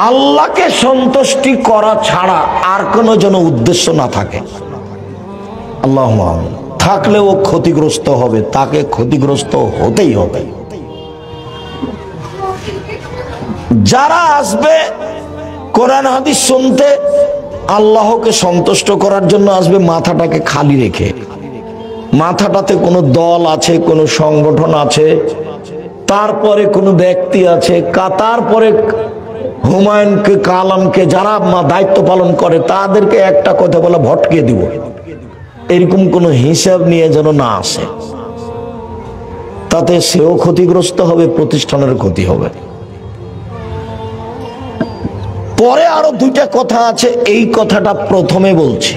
আল্লাহকে সন্তুষ্টি করা ছাড়া আর কোনো যেন উদ্দেশ্য না থাকে। আল্লাহুম্মা আমিন। থাকলে ও ক্ষতিগ্রস্ত হবে, তাকে ক্ষতিগ্রস্ত হতেই হবে। যারা আসবে কোরআন হাদিস শুনতে, আল্লাহকে সন্তুষ্ট করার জন্য আসবে মাথাটাকে খালি রেখে। মাথাটাতে কোনো দল আছে, কোনো সংগঠন আছে, তারপরে কোনো ব্যক্তি আছে, তারপরে হুমায়ুনকে কালামকে যারা দায়িত্ব পালন করে তাদেরকে একটা কথা বলে ভটকিয়ে দিব, এরকম কোনো হিসাব নিয়ে যেন না আসে। তাতে সেও ক্ষতিগ্রস্ত হবে, প্রতিষ্ঠানের ক্ষতি হবে। পরে আরো 2টা কথা আছে, এই কথাটা প্রথমে বলছি।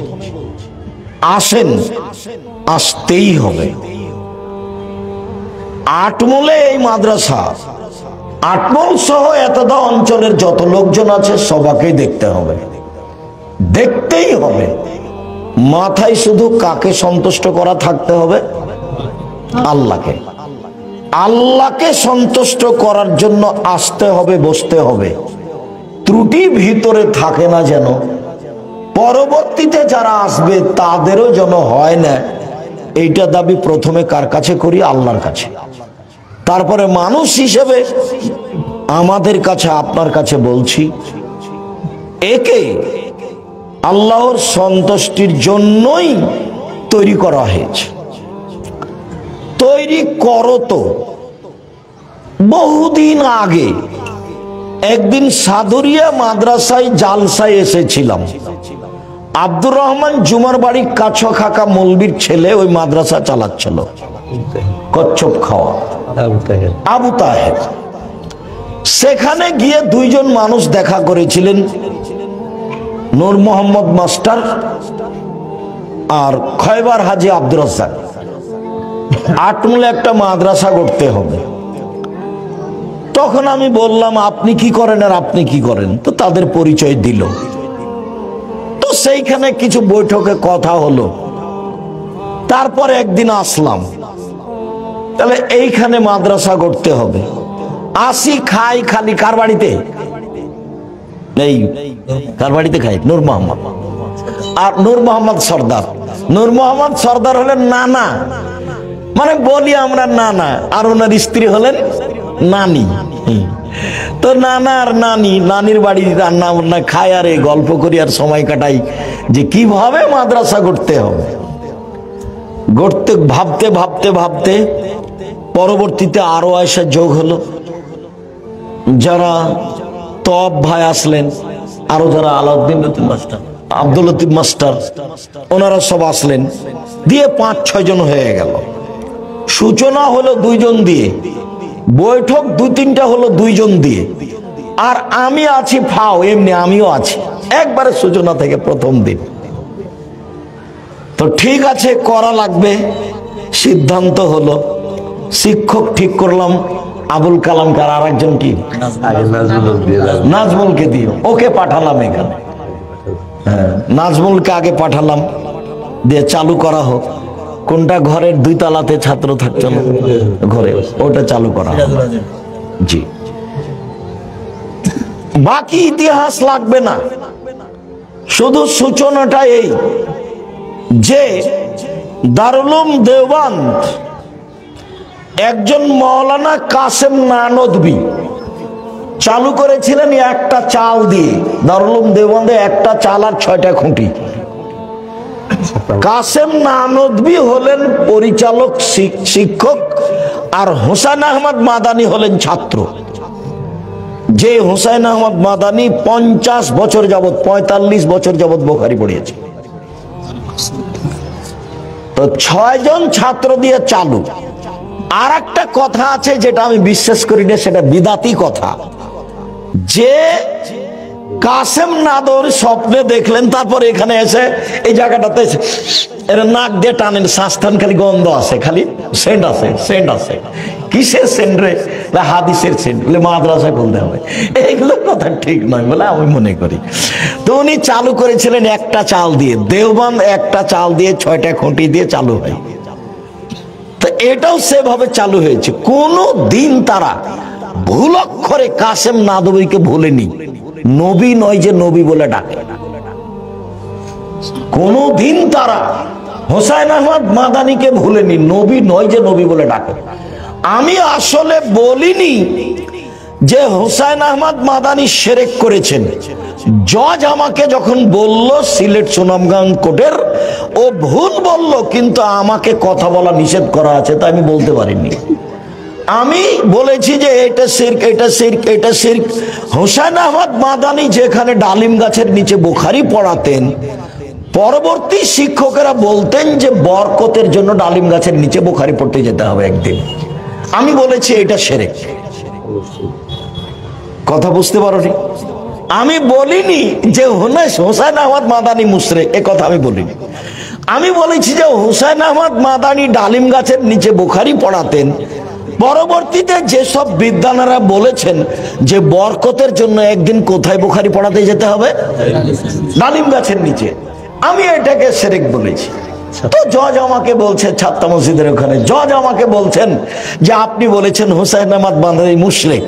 আসেন, আসতেই হবে। আটমূলে এই মাদ্রাসা, আটমূল সহ এতদা অঞ্চলের যত লোকজন আছে সবাইকেই দেখতে হবে, দেখতেই হবে। মাথায় শুধু কাকে সন্তুষ্ট করা থাকতে হবে? আল্লাহকে। আল্লাহকে সন্তুষ্ট করার জন্য আসতে হবে, বসতে হবে। ত্রুটি ভিতরে থাকে না যেন, পরবর্তীতে যারা আসবে তাদেরও যেন হয় না। এইটা দাবি প্রথমে কার কাছে করি? আল্লাহর কাছে। তারপরে মানুষ হিসেবে আমাদের কাছে, আপনার কাছে বলছি, একে আল্লাহর সন্তুষ্টির জন্যই তৈরি করা হয়েছে। তৈরি করো তো বহুদিন আগে একদিন সাদুরিয়া মাদ্রাসায় জালসায় এসেছিলাম। আব্দুর রহমান জুমার বাড়ির কাছো খাকা মৌলবীর ছেলে ওই মাদ্রাসা চালাচ্ছিল, কচ্ছপ খাওয়া আবু তাহের। সেখানে গিয়ে দুইজন মানুষ দেখা করেছিলেন, নূর মোহাম্মদ মাস্টার আর খয়বার হাজি আব্দুর রাজ্জাক। আটমূলে একটা মাদ্রাসা করতে হবে। তখন আমি বললাম, আপনি কি করেন আর আপনি কি করেন? তো তাদের পরিচয় দিল। তো সেইখানে কিছু বৈঠকে কথা হলো। তারপরে একদিন আসলাম, তাহলে এইখানে মাদ্রাসা করতে হবে। আসি, খাই, খালি কার বাড়িতে? এই কার বাড়িতে খাই? নূর মোহাম্মদ। আর নূর মোহাম্মদ সর্দার, নূর মোহাম্মদ সর্দার হলেন নানা, মানে বলি আমরা নানা, আর ওনার স্ত্রী হলেন নানি। তো নানা আর নানি, নানির বাড়ি রান্না বান্না খাই আর এই গল্প করি আর সময় কাটাই যে কিভাবে মাদ্রাসা করতে হবে। গড়তে ভাবতে ভাবতে ভাবতে পরবর্তীতে আরো আয়সা যোগ হলো। যারা তব ভাই আসলেন, আরো যারা আলাউদ্দিন লতিফ মাস্টার, আব্দুল লতিফ মাস্টার, ওনারা সব আসলেন, দিয়ে 5-6 জন হয়ে গেল। সূচনা হলো 2 জন দিয়ে, বৈঠক 2-3টা হলো 2 জন দিয়ে, আর আমি আছি ফাও, এমনি আমিও আছি একবারে সূচনা থেকে প্রথম দিন। তো ঠিক আছে, করা লাগবে। সিদ্ধান্ত হলো, শিক্ষক ঠিক করলাম আবুল কালামকে, আর আরেকজন কি নাজমুলকে দিও, ওকে পাঠালাম এখানে। হ্যাঁ, নাজমুলকে আগে পাঠালাম, দিয়ে চালু করা হোক। কোনটা? ঘরের 2 তলাতে ছাত্র থাকতো না, ঘরে, ওটা চালু করা হোক। জি, বাকি ইতিহাস লাগবে না, শুধু সূচনাটা এই যে দারুল উলুম দেওবন্দ একজন মাওলানা কাসেম নানদবী চালু করেছিলেন একটা চাল দিয়ে। দারুল উলুম দেওবন্দে একটা চাল আর 6টা খুঁটি। কাসেম নানদবী হলেন পরিচালক, শিক্ষক, আর হুসাইন আহমদ মাদানী হলেন ছাত্র। যে হুসাইন আহমদ মাদানী 50 বছর যাবত, 45 বছর যাবত বুখারী পড়িয়েছে। তো 6 জন ছাত্র দিয়ে চালু। আর একটা কথা আছে যেটা আমি বিশ্বাস করি না, সেটা বিদাতি কথা, যে কাসেম নাদর স্বপ্নে দেখলেন, তারপর এখানে এসে এই জায়গাটাতে এর নাক দিয়ে টানেন, শ্বাসটান, খালি গন্ধ আছে, খালি সেন্ট আছে, সেন্ট আছে। কিসের সেন্ট রে? হাদিসের সেন্ট। বলে মাদ্রাসা খুলতে হবে। এইগুলো কথা ঠিক নয় বলে আমি মনে করি। তো উনি চালু করেছিলেন একটা চাল দিয়ে, দেওবন্দ একটা চাল দিয়ে 6টা খুঁটি দিয়ে চালু হয়। তো এটাও সেভাবে চালু হয়েছে। কোনো দিন তারা ভুল অক্ষরে কাসেম নাদবীকে ভুলেনি। নবী নয় যে নবী বলে ডাকে। কোনদিন তারা হুসাইন আহমদ মাদানীকে ভুলেনি। নবী নয় যে নবী বলে ডাকে। আমি আসলে বলিনি যে হুসাইন আহমদ মাদানী শিরক করেছেন। জজ আমাকে যখন বলল সিলেট সুনামগঞ্জ কোর্টের, ও ভুল বলল, কিন্তু আমাকে কথা বলা নিষেধ করা আছে, তাই আমি বলতে পারিনি। আমি বলেছি যে এটা শিরক, এটা শিরক, এটা শিরক। হুসাইন আহমদ মাদানী যেখানে ডালিম গাছের নিচে বুখারী পড়াতেন, পরবর্তী শিক্ষকেরা বলতেন যে বরকতের জন্য ডালিম গাছের নিচে বুখারী পড়তে যেতে হবে একদিন। আমি বলেছি এটা শিরক। কথা বুঝতে পারোনি? আমি বলিনি যে হুসাইন আহমদ মাদানী মুশরিক, এ কথা আমি বলিনি। আমি বলেছি যে হুসাইন আহমদ মাদানী ডালিম গাছের নিচে বুখারী পড়াতেন, পরবর্তীতে যেসব বিদ্বানেরা বলেছেন যে বরকতের জন্য একদিন কোথায় বুখারী পড়াতে যেতে হবে? ডালিম গাছের নিচে। আমি এটাকে শিরক বলেছি। তো জজ আমাকে বলছে, ছাত্তা মসজিদের ওখানে জজ আমাকে বলছেন যে আপনি বলেছেন হুসাইন আহমদ বান্দারি মুশরিক।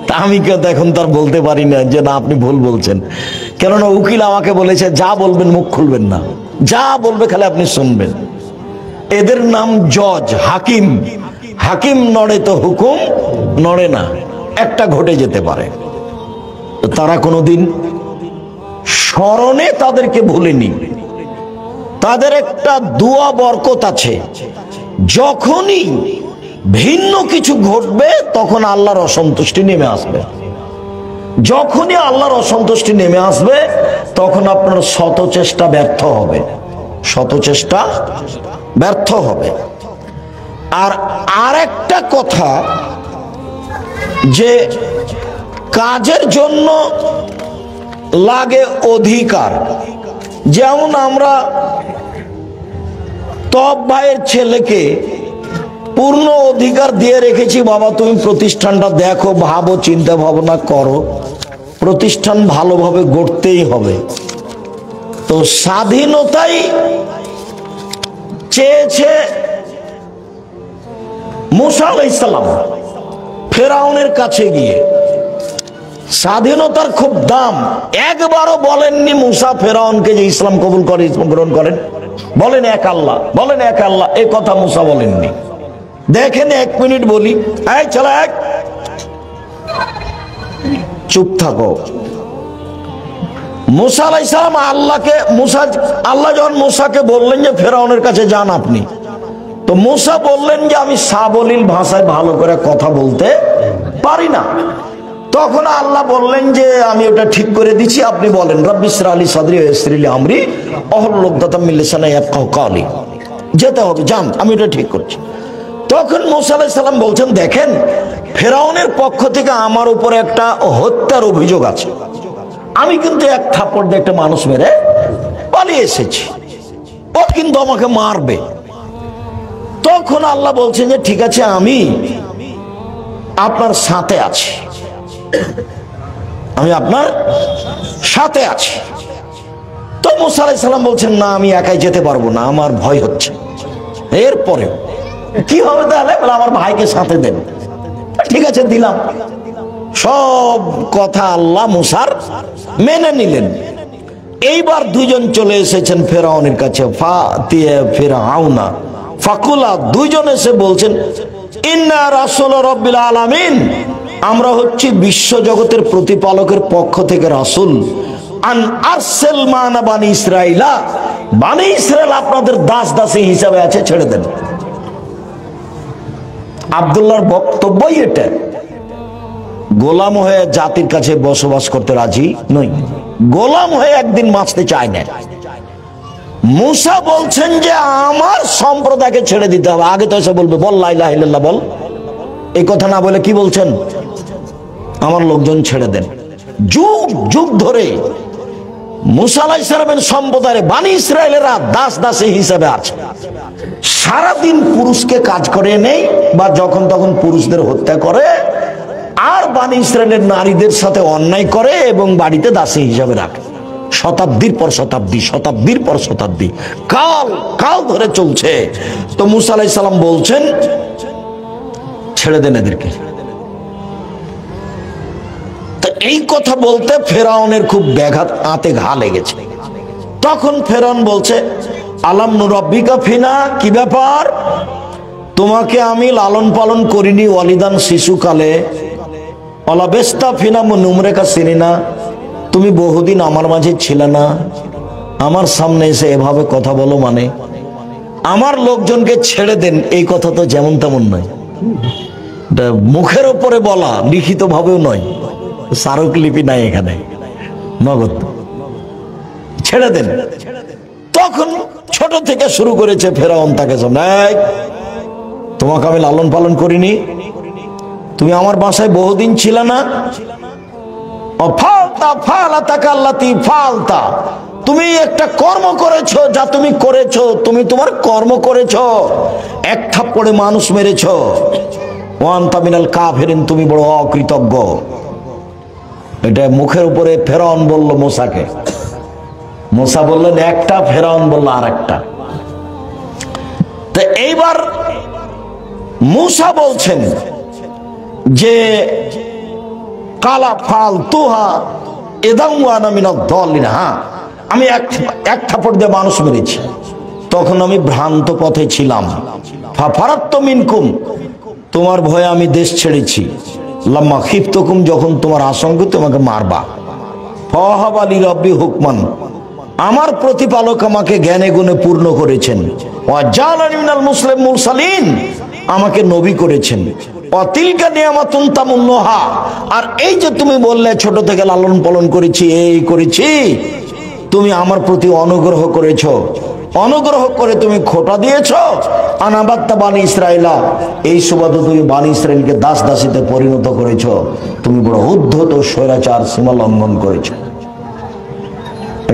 তা আমি কিন্তু এখন তার বলতে পারি না যে না আপনি ভুল বলছেন, কেননা উকিল আমাকে বলেছে যা বলবেন মুখ খুলবেন না, যা বলবে খালি আপনি শুনবেন। এদের নাম জজ, হাকিম। হাকিম নড়ে তো হুকুম নড়ে না, একটা ঘটে যেতে পারে। তারা কোনোদিন স্মরণে তাদেরকে ভুলেনি। তাদের একটা দুয়া বরকত আছে, যখনই ভিন্ন কিছু ঘটবে তখন আল্লাহর অসন্তুষ্টি নেমে আসবে। যখনই আল্লাহর অসন্তুষ্টি নেমে আসবে তখন আপনার শত চেষ্টা ব্যর্থ হবে, শত চেষ্টা ব্যর্থ হবে। আর আরেকটা কথা, যে কাজের জন্য লাগে অধিকার। যেমন আমরা তপ ভাইয়ের ছেলেকে পূর্ণ অধিকার দিয়ে রেখেছি, বাবা তুমি প্রতিষ্ঠানটা দেখো, ভাবো, চিন্তা ভাবনা করো, প্রতিষ্ঠান ভালোভাবে গড়তেই হবে। তো স্বাধীনতাই চেয়েছে মুসা আলাইহিস সালাম ফেরাউনের কাছে গিয়ে। স্বাধীনতার খুব দাম। একবারও বলেননি মুসা ফেরাউনকে যে ইসলাম কবুল করে, ইসলাম গ্রহণ করেন। বলেন এক আল্লাহ, বলেন এক আল্লাহ, এই কথা মুসা বলেননি। দেখেন 1 মিনিট বলি, এই চলো এক, চুপ থাকো। মুসা আলাইহিস সালাম আল্লাহ যখন মুসাকে বললেন যে ফেরাউনের কাছে যান আপনি, তো মুসা বললেন যে আমি সাবলীল ভাষায় ভালো করে কথা বলতে পারি না। তখন আল্লাহ বললেন যে আমি ওটা ঠিক করে দিচ্ছি, আপনি বলেন রব্বি ইশরাহ লি সাদরি ওয়া ইয়াসসির লি আমরি ওয়াহলুল উকদাতাম মিন লিসানি ইয়াফকাহু কাওলি। যেতে হবে, যান, আমি ওটা ঠিক করছি। তখন মুসা আলাইহিস সালাম বলছেন, দেখেন ফেরাউনের পক্ষ থেকে আমার উপরে একটা হত্যার অভিযোগ আছে, আমি কিন্তু এক থাপ্পড় দিয়ে একটা মানুষ মেরে পালিয়ে এসেছি, ও কিন্তু আমাকে মারবে। তখন আল্লাহ বলছেন যে ঠিক আছে, আমি আপনার সাথে আছি, আমি আপনার সাথে আছি। তো মুসা আলাইহিস সালাম বলছেন না আমি একাই যেতে পারবো না, আমার ভয় হচ্ছে। এরপরে কি হবে তাহলে? বলে আমার ভাইকে সাথে দেন। ঠিক আছে, দিলাম। সব কথা আল্লাহ মুসার মেনে নিলেন। এইবার দুজন চলে এসেছেন ফেরাউনের কাছে, ফিরআউনা ফাকুলা, দুইজন এসে বলছেন ইন্না রাসূল রাব্বিল আলামিন, আমরা হচ্ছি বিশ্ব জগতের প্রতিপালকের পক্ষ থেকে রাসূল। আন আরসেল মানা বানি ইসরাইলা, বানি ইসরাইল আপনাদের দাস দাসী হিসাবে আছে, ছেড়ে দেন। আব্দুল্লাহর বক্তব্যই এটা, গোলাম হয়ে জাতির কাছে বসবাস করতে রাজি নই, গোলাম হয়ে একদিন বাঁচতে চায় না। মুসা বলছেন যে আমার সম্প্রদায়কে ছেড়ে দিতে হবে। আগে তো এসে বলবে বল লা ইলাহা ইল্লাল্লাহ বল, এই কথা না বলে কি বলছেন? আমার লোকজন ছেড়ে দেন। যুগ যুগ ধরে মুসা আলাইহিস সালামের সম্প্রদায়ে বানি ইসরায়েলেরা দাস দাসী হিসেবে আছে। সারাদিন পুরুষকে কাজ করে নেই বা যখন তখন পুরুষদের হত্যা করে, আর বানি ইসরায়েলের নারীদের সাথে অন্যায় করে এবং বাড়িতে দাসী হিসাবে রাখে। শতাব্দীর পর শতাব্দী, শতাব্দীর পর শতাব্দী, কাল কাল ধরে চলছে। তো মুসা আলাইহিস সালাম বলছেন ছেড়ে দেন এদেরকে। তো এই কথা বলতে ফেরাউনের খুব ব্যাঘাত, আতে ঘা লেগেছে। তখন ফেরাউন বলছে আলাম নুরাব্বিকা ফিনা, কি ব্যাপার, তোমাকে আমি লালন পালন করিনি ওয়ালিদান শিশুকালে, অলাবেস্তা ফিনা নুমরেকা সিনিনা, তুমি বহুদিন আমার মাঝে ছিলে না, আমার সামনে এসে এভাবে কথা বলো, মানে আমার লোকজনকে ছেড়ে দেন, এই কথা তো যেমন তেমন নয়, মুখের ওপরে বলা, লিখিত ভাবেও নয়, স্মারকলিপি নাই এখানে, নগদ ছেড়ে দেন। তখন ছোট থেকে শুরু করেছে ফেরাউন তাকে, তোমাকে আমি লালন পালন করিনি, তুমি আমার বাসায় বহুদিন ছিলে না, তুমি একটা কর্ম করেছো, যা তুমি করেছো, তুমি তোমার কর্ম করেছো, এক থাপ্পড়ে মানুষ মেরেছো, ওয়ান্তা মিনাল কাফিরিন, তুমি বড় অকৃতজ্ঞ। এটা মুখের উপরে ফেরাউন বলল মুসাকে। মুসা বললেন একটা, ফেরাউন বলল আর একটা। তো এইবার মুসা বলছেন যে কালা ফাল তুহা এদাউয়ানা মিনাদ দাল্লিন, হ্যাঁ আমি এক থাপড় দিয়ে মানুষ মেরেছি, তখন আমি ভ্রান্ত পথে ছিলাম। ফারাত্তু মিনকুম, তোমার ভয়ে আমি দেশ ছেড়েছি। লাম্মা খিফতুকুম, যখন তোমার আশঙ্কা তোমাকে মারবা। ফাওয়াহাবা লি রাব্বি হুকমান, আমার প্রতিপালক আমাকে জ্ঞানে গুণে পূর্ণ করেছেন। ওয়া জালানি মিনাল মুরসালিন, আমাকে নবী করেছেন। অতিলকা নিয়ামাতুন তামুন্নুহা, আর এই যে তুমি বললে ছোট থেকে লালন পালন করেছি, এই করেছি, তুমি আমার প্রতি অনুগ্রহ করেছো, অনুগ্রহ করে তুমি খোটা দিয়েছো। আনাবাত্তা বানি ইসরাইলা, এই সুবাদে তুমি বানি ইসরাইলকে দাস দাসীতে পরিণত করেছো। তুমি বড় উদ্ধত স্বৈরাচার সীমা লঙ্ঘন করেছো।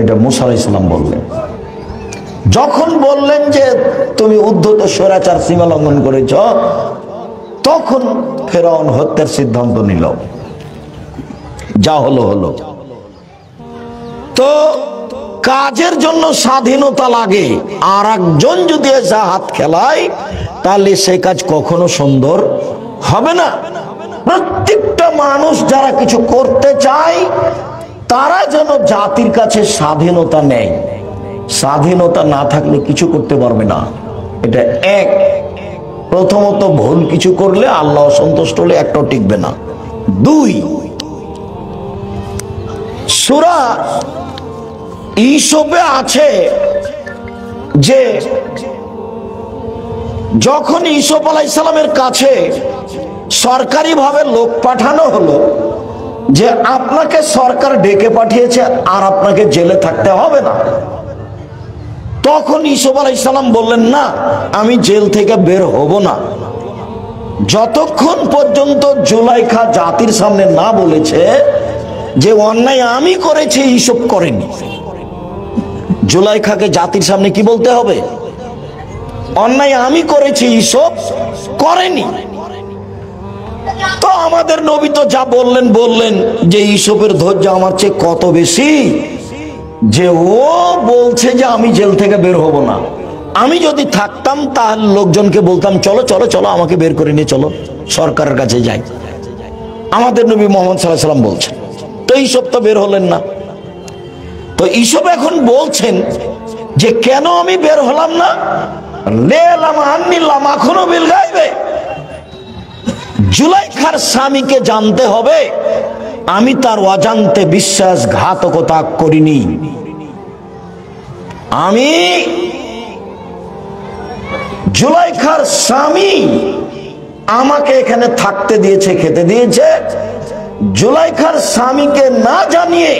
এটা মুসা আলাইহিস সালাম বললেন। যখন বললেন যে তুমি উদ্ধত স্বৈরাচার সীমা লঙ্ঘন করেছ, তখন ফেরাউন হত্যার সিদ্ধান্ত নিল। যা হলো হলো। তো কাজের জন্য স্বাধীনতা লাগে, আর একজন যদি এসে হাত খেলায় তাহলে সে কাজ কখনো সুন্দর হবে না। প্রত্যেকটা মানুষ যারা কিছু করতে চায় তারা যেন জাতির কাছে স্বাধীনতা নেয়। স্বাধীনতা না থাকলে কিছু করতে পারবে না। এটা এক। প্রথমত ভুল কিছু করলে আল্লাহ অসন্তুষ্ট হলে একটাও টিকবে না। দুই, সূরা ইউসুফে আছে যে যখন ইউসুফ আলাইহিস সালামের কাছে সরকারিভাবে লোক পাঠানো হলো যে আপনাকে সরকার ডেকে পাঠিয়েছে আর আপনাকে জেলে থাকতে হবে না, তখন ইউসুফ আলাইহিস সালাম বললেন না, আমি জেল থেকে বের হব না যতক্ষণ পর্যন্ত জুলাইখা জাতির সামনে না বলেছে যে অন্যায় আমি করেছি, ইউসুফ করেনি। জুলাইখাকে জাতির সামনে কি বলতে হবে? অন্যায় আমি করেছি, ইউসুফ করেনি। তো আমাদের নবী তো যা বললেন যে ইউসুফের ধৈর্য আমার চেয়ে কত বেশি, যে ও বলছে যে আমি জেল থেকে বের হব না। আমি যদি থাকতাম তাহলে লোকজনকে বলতাম চলো চলো চলো, আমাকে বের করে নিয়ে চলো, সরকারের কাছে যাই। আমাদের নবী মুহাম্মদ সাল্লাল্লাহু আলাইহি ওয়াসাল্লাম বলছেন। তো ইউসুফ তো বের হলেন না। তো ইউসুফ এখন বলছেন যে কেন আমি বের হলাম না? লেলাম আন্নিলাম এখনো বিল গায়বে, জুলাইখার স্বামীকে জানতে হবে আমি তার অজান্তে বিশ্বাসঘাতকতা করিনি। আমি জুলাইখার স্বামী আমাকে এখানে থাকতে দিয়েছে, খেতে দিয়েছে। জুলাইখার স্বামীকে না জানিয়ে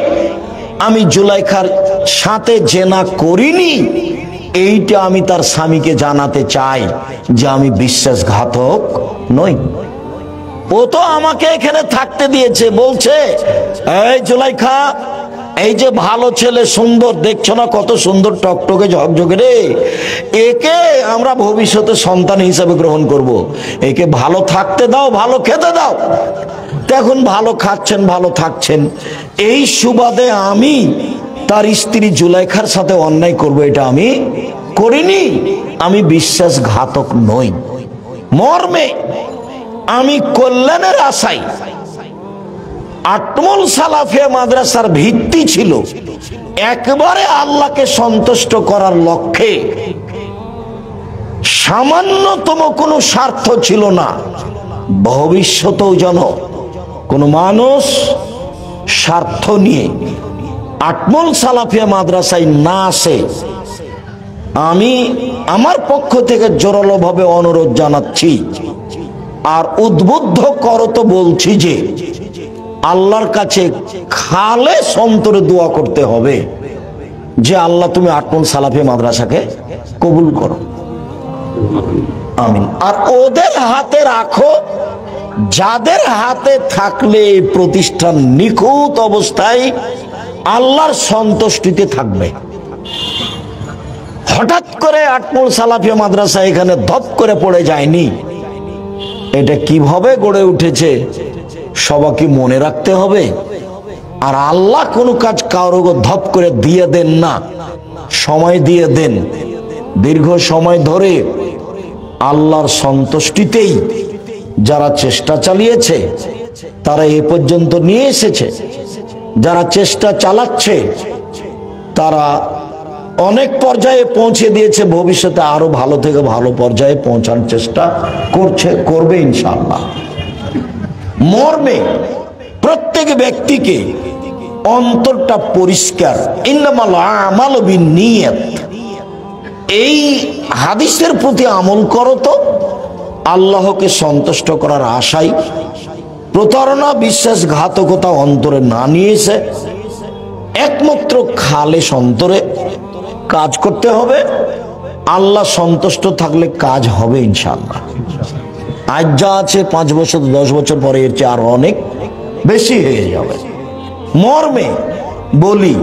আমি জুলাইখার সাথে জেনা করিনি, এইটা আমি তার স্বামীকে জানাতে চাই যে আমি বিশ্বাসঘাতক নই। ও তো আমাকে এখানে থাকতে দিয়েছে, বলছে এই জুলাইখা, এই যে ভালো ছেলে, সুন্দর, দেখছো না কত সুন্দর টকটকে ঝকঝকে রে, একে আমরা ভবিষ্যতে সন্তান হিসাবে গ্রহণ করব। একে ভালো থাকতে দাও, ভালো খেতে দাও। এখন ভালো খাচ্ছেন, ভালো থাকছেন, এই সুবাদে আমি তার স্ত্রী জুলাইখার সাথে অন্যায় করব, এটা আমি করিনি। আমি বিশ্বাসঘাতক নই। মর্মে আমি কল্যাণের আশায়, আটমল সালাফিয়া মাদ্রাসার ভিত্তি ছিল একবারে আল্লাহকে সন্তুষ্ট করার লক্ষ্যে, সামান্যতম কোনো স্বার্থ ছিল না। ভবিষ্যতেও যেন কোনো মানুষ স্বার্থ নিয়ে আটমল সালাফিয়া মাদ্রাসায় না আসে, আমি আমার পক্ষ থেকে জোরালোভাবে অনুরোধ জানাচ্ছি। আর উদ্বুদ্ধ করত বলছি যে আল্লাহর কাছে খালেস অন্তরে দোয়া করতে হবে যে আল্লাহ তুমি আটমল সালাফিয়া মাদ্রাসাকে কবুল করো, আমিন। আর ওদের হাতে রাখো যাদের হাতে থাকলে এই প্রতিষ্ঠান নিখুঁত অবস্থায় আল্লাহর সন্তুষ্টিতে থাকবে। হঠাৎ করে আটমল সালাফিয়া মাদ্রাসা এখানে ধপ করে পড়ে যায়নি। এটা কিভাবে গড়ে উঠেছে সবাইকে মনে রাখতে হবে। আর আল্লাহ কোনো কাজ কারো ধপ করে দিয়ে দেন না, সময় দিয়ে দেন। দীর্ঘ সময় ধরে আল্লাহর সন্তুষ্টিতেই যারা চেষ্টা চালিয়েছে তারা এ পর্যন্ত নিয়ে এসেছে। যারা চেষ্টা চালাচ্ছে তারা অনেক পর্যায়ে পৌঁছে দিয়েছে, ভবিষ্যতে আরো ভালো থেকে ভালো পর্যায়ে পৌঁছানোর চেষ্টা করবে ইনশাআল্লাহ। মর্মে প্রত্যেক ব্যক্তিকে অন্তরটা পরিষ্কার, ইন্নামাল আমালু বিন্নিয়াত, এই হাদিসের প্রতি আমল করো তো আল্লাহকে সন্তুষ্ট করার আশায় প্রতারণা বিশ্বাসঘাতকতা অন্তরে না নিয়েছে, একমাত্র খালেস অন্তরে কাজ করতে হবে। আল্লাহ সন্তুষ্ট থাকলে কাজ হবে ইনশাআল্লাহ। আজ যা আছে 5 বছর 10 বছর পরে এর চেয়ে আরো অনেক বেশি হয়ে যাবে। মর্মে বলি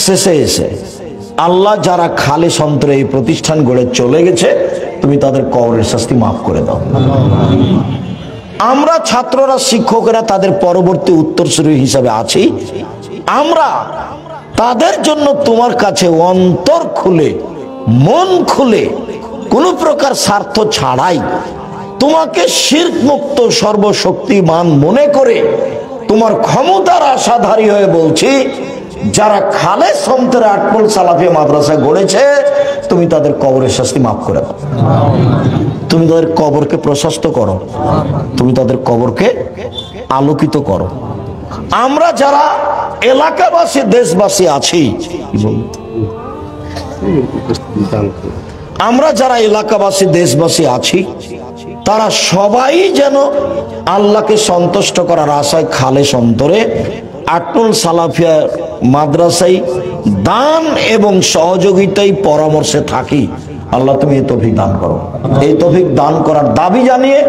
শেষে এসে, আল্লাহ যারা খালেস অন্তরে এই প্রতিষ্ঠান গড়ে চলে গেছে তুমি তাদের কবরের শাস্তি মাফ করে দাও। আমরা ছাত্ররা শিক্ষকেরা তাদের পরবর্তী উত্তরসূরি হিসাবে আছি। আমরা তাদের জন্য তোমার কাছে অন্তর খুলে মন খুলে কোনো প্রকার স্বার্থ ছাড়াই তোমাকে শিরক মুক্ত সর্বশক্তিমান মনে করে তোমার ক্ষমতার আশাধারী হয়ে বলছি, যারা খালেস অন্তরে আটপল সালাফিয়া মাদ্রাসা গড়েছে তুমি তাদের কবরের শাস্তি মাফ করে দাও। তুমি তাদের কবরকে প্রশস্ত করো, তুমি তাদের কবরকে আলোকিত করো। আমরা যারা এলাকাবাসী দেশবাসী আছি, আমরা যারা এলাকাবাসী দেশবাসী আছি তারা সবাই যেন আল্লাহকে সন্তুষ্ট করার আশায় খালেস অন্তরে আটনুল সালাফিয়া মাদ্রাসায় দান এবং সহযোগিতায় পরামর্শে থাকি। আল্লাহ তুমি এই তৌফিক দান করো। এই তৌফিক দান করার দাবি জানিয়ে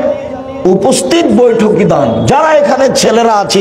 উপস্থিত বৈঠকি দান যারা এখানে ছেলেরা আছি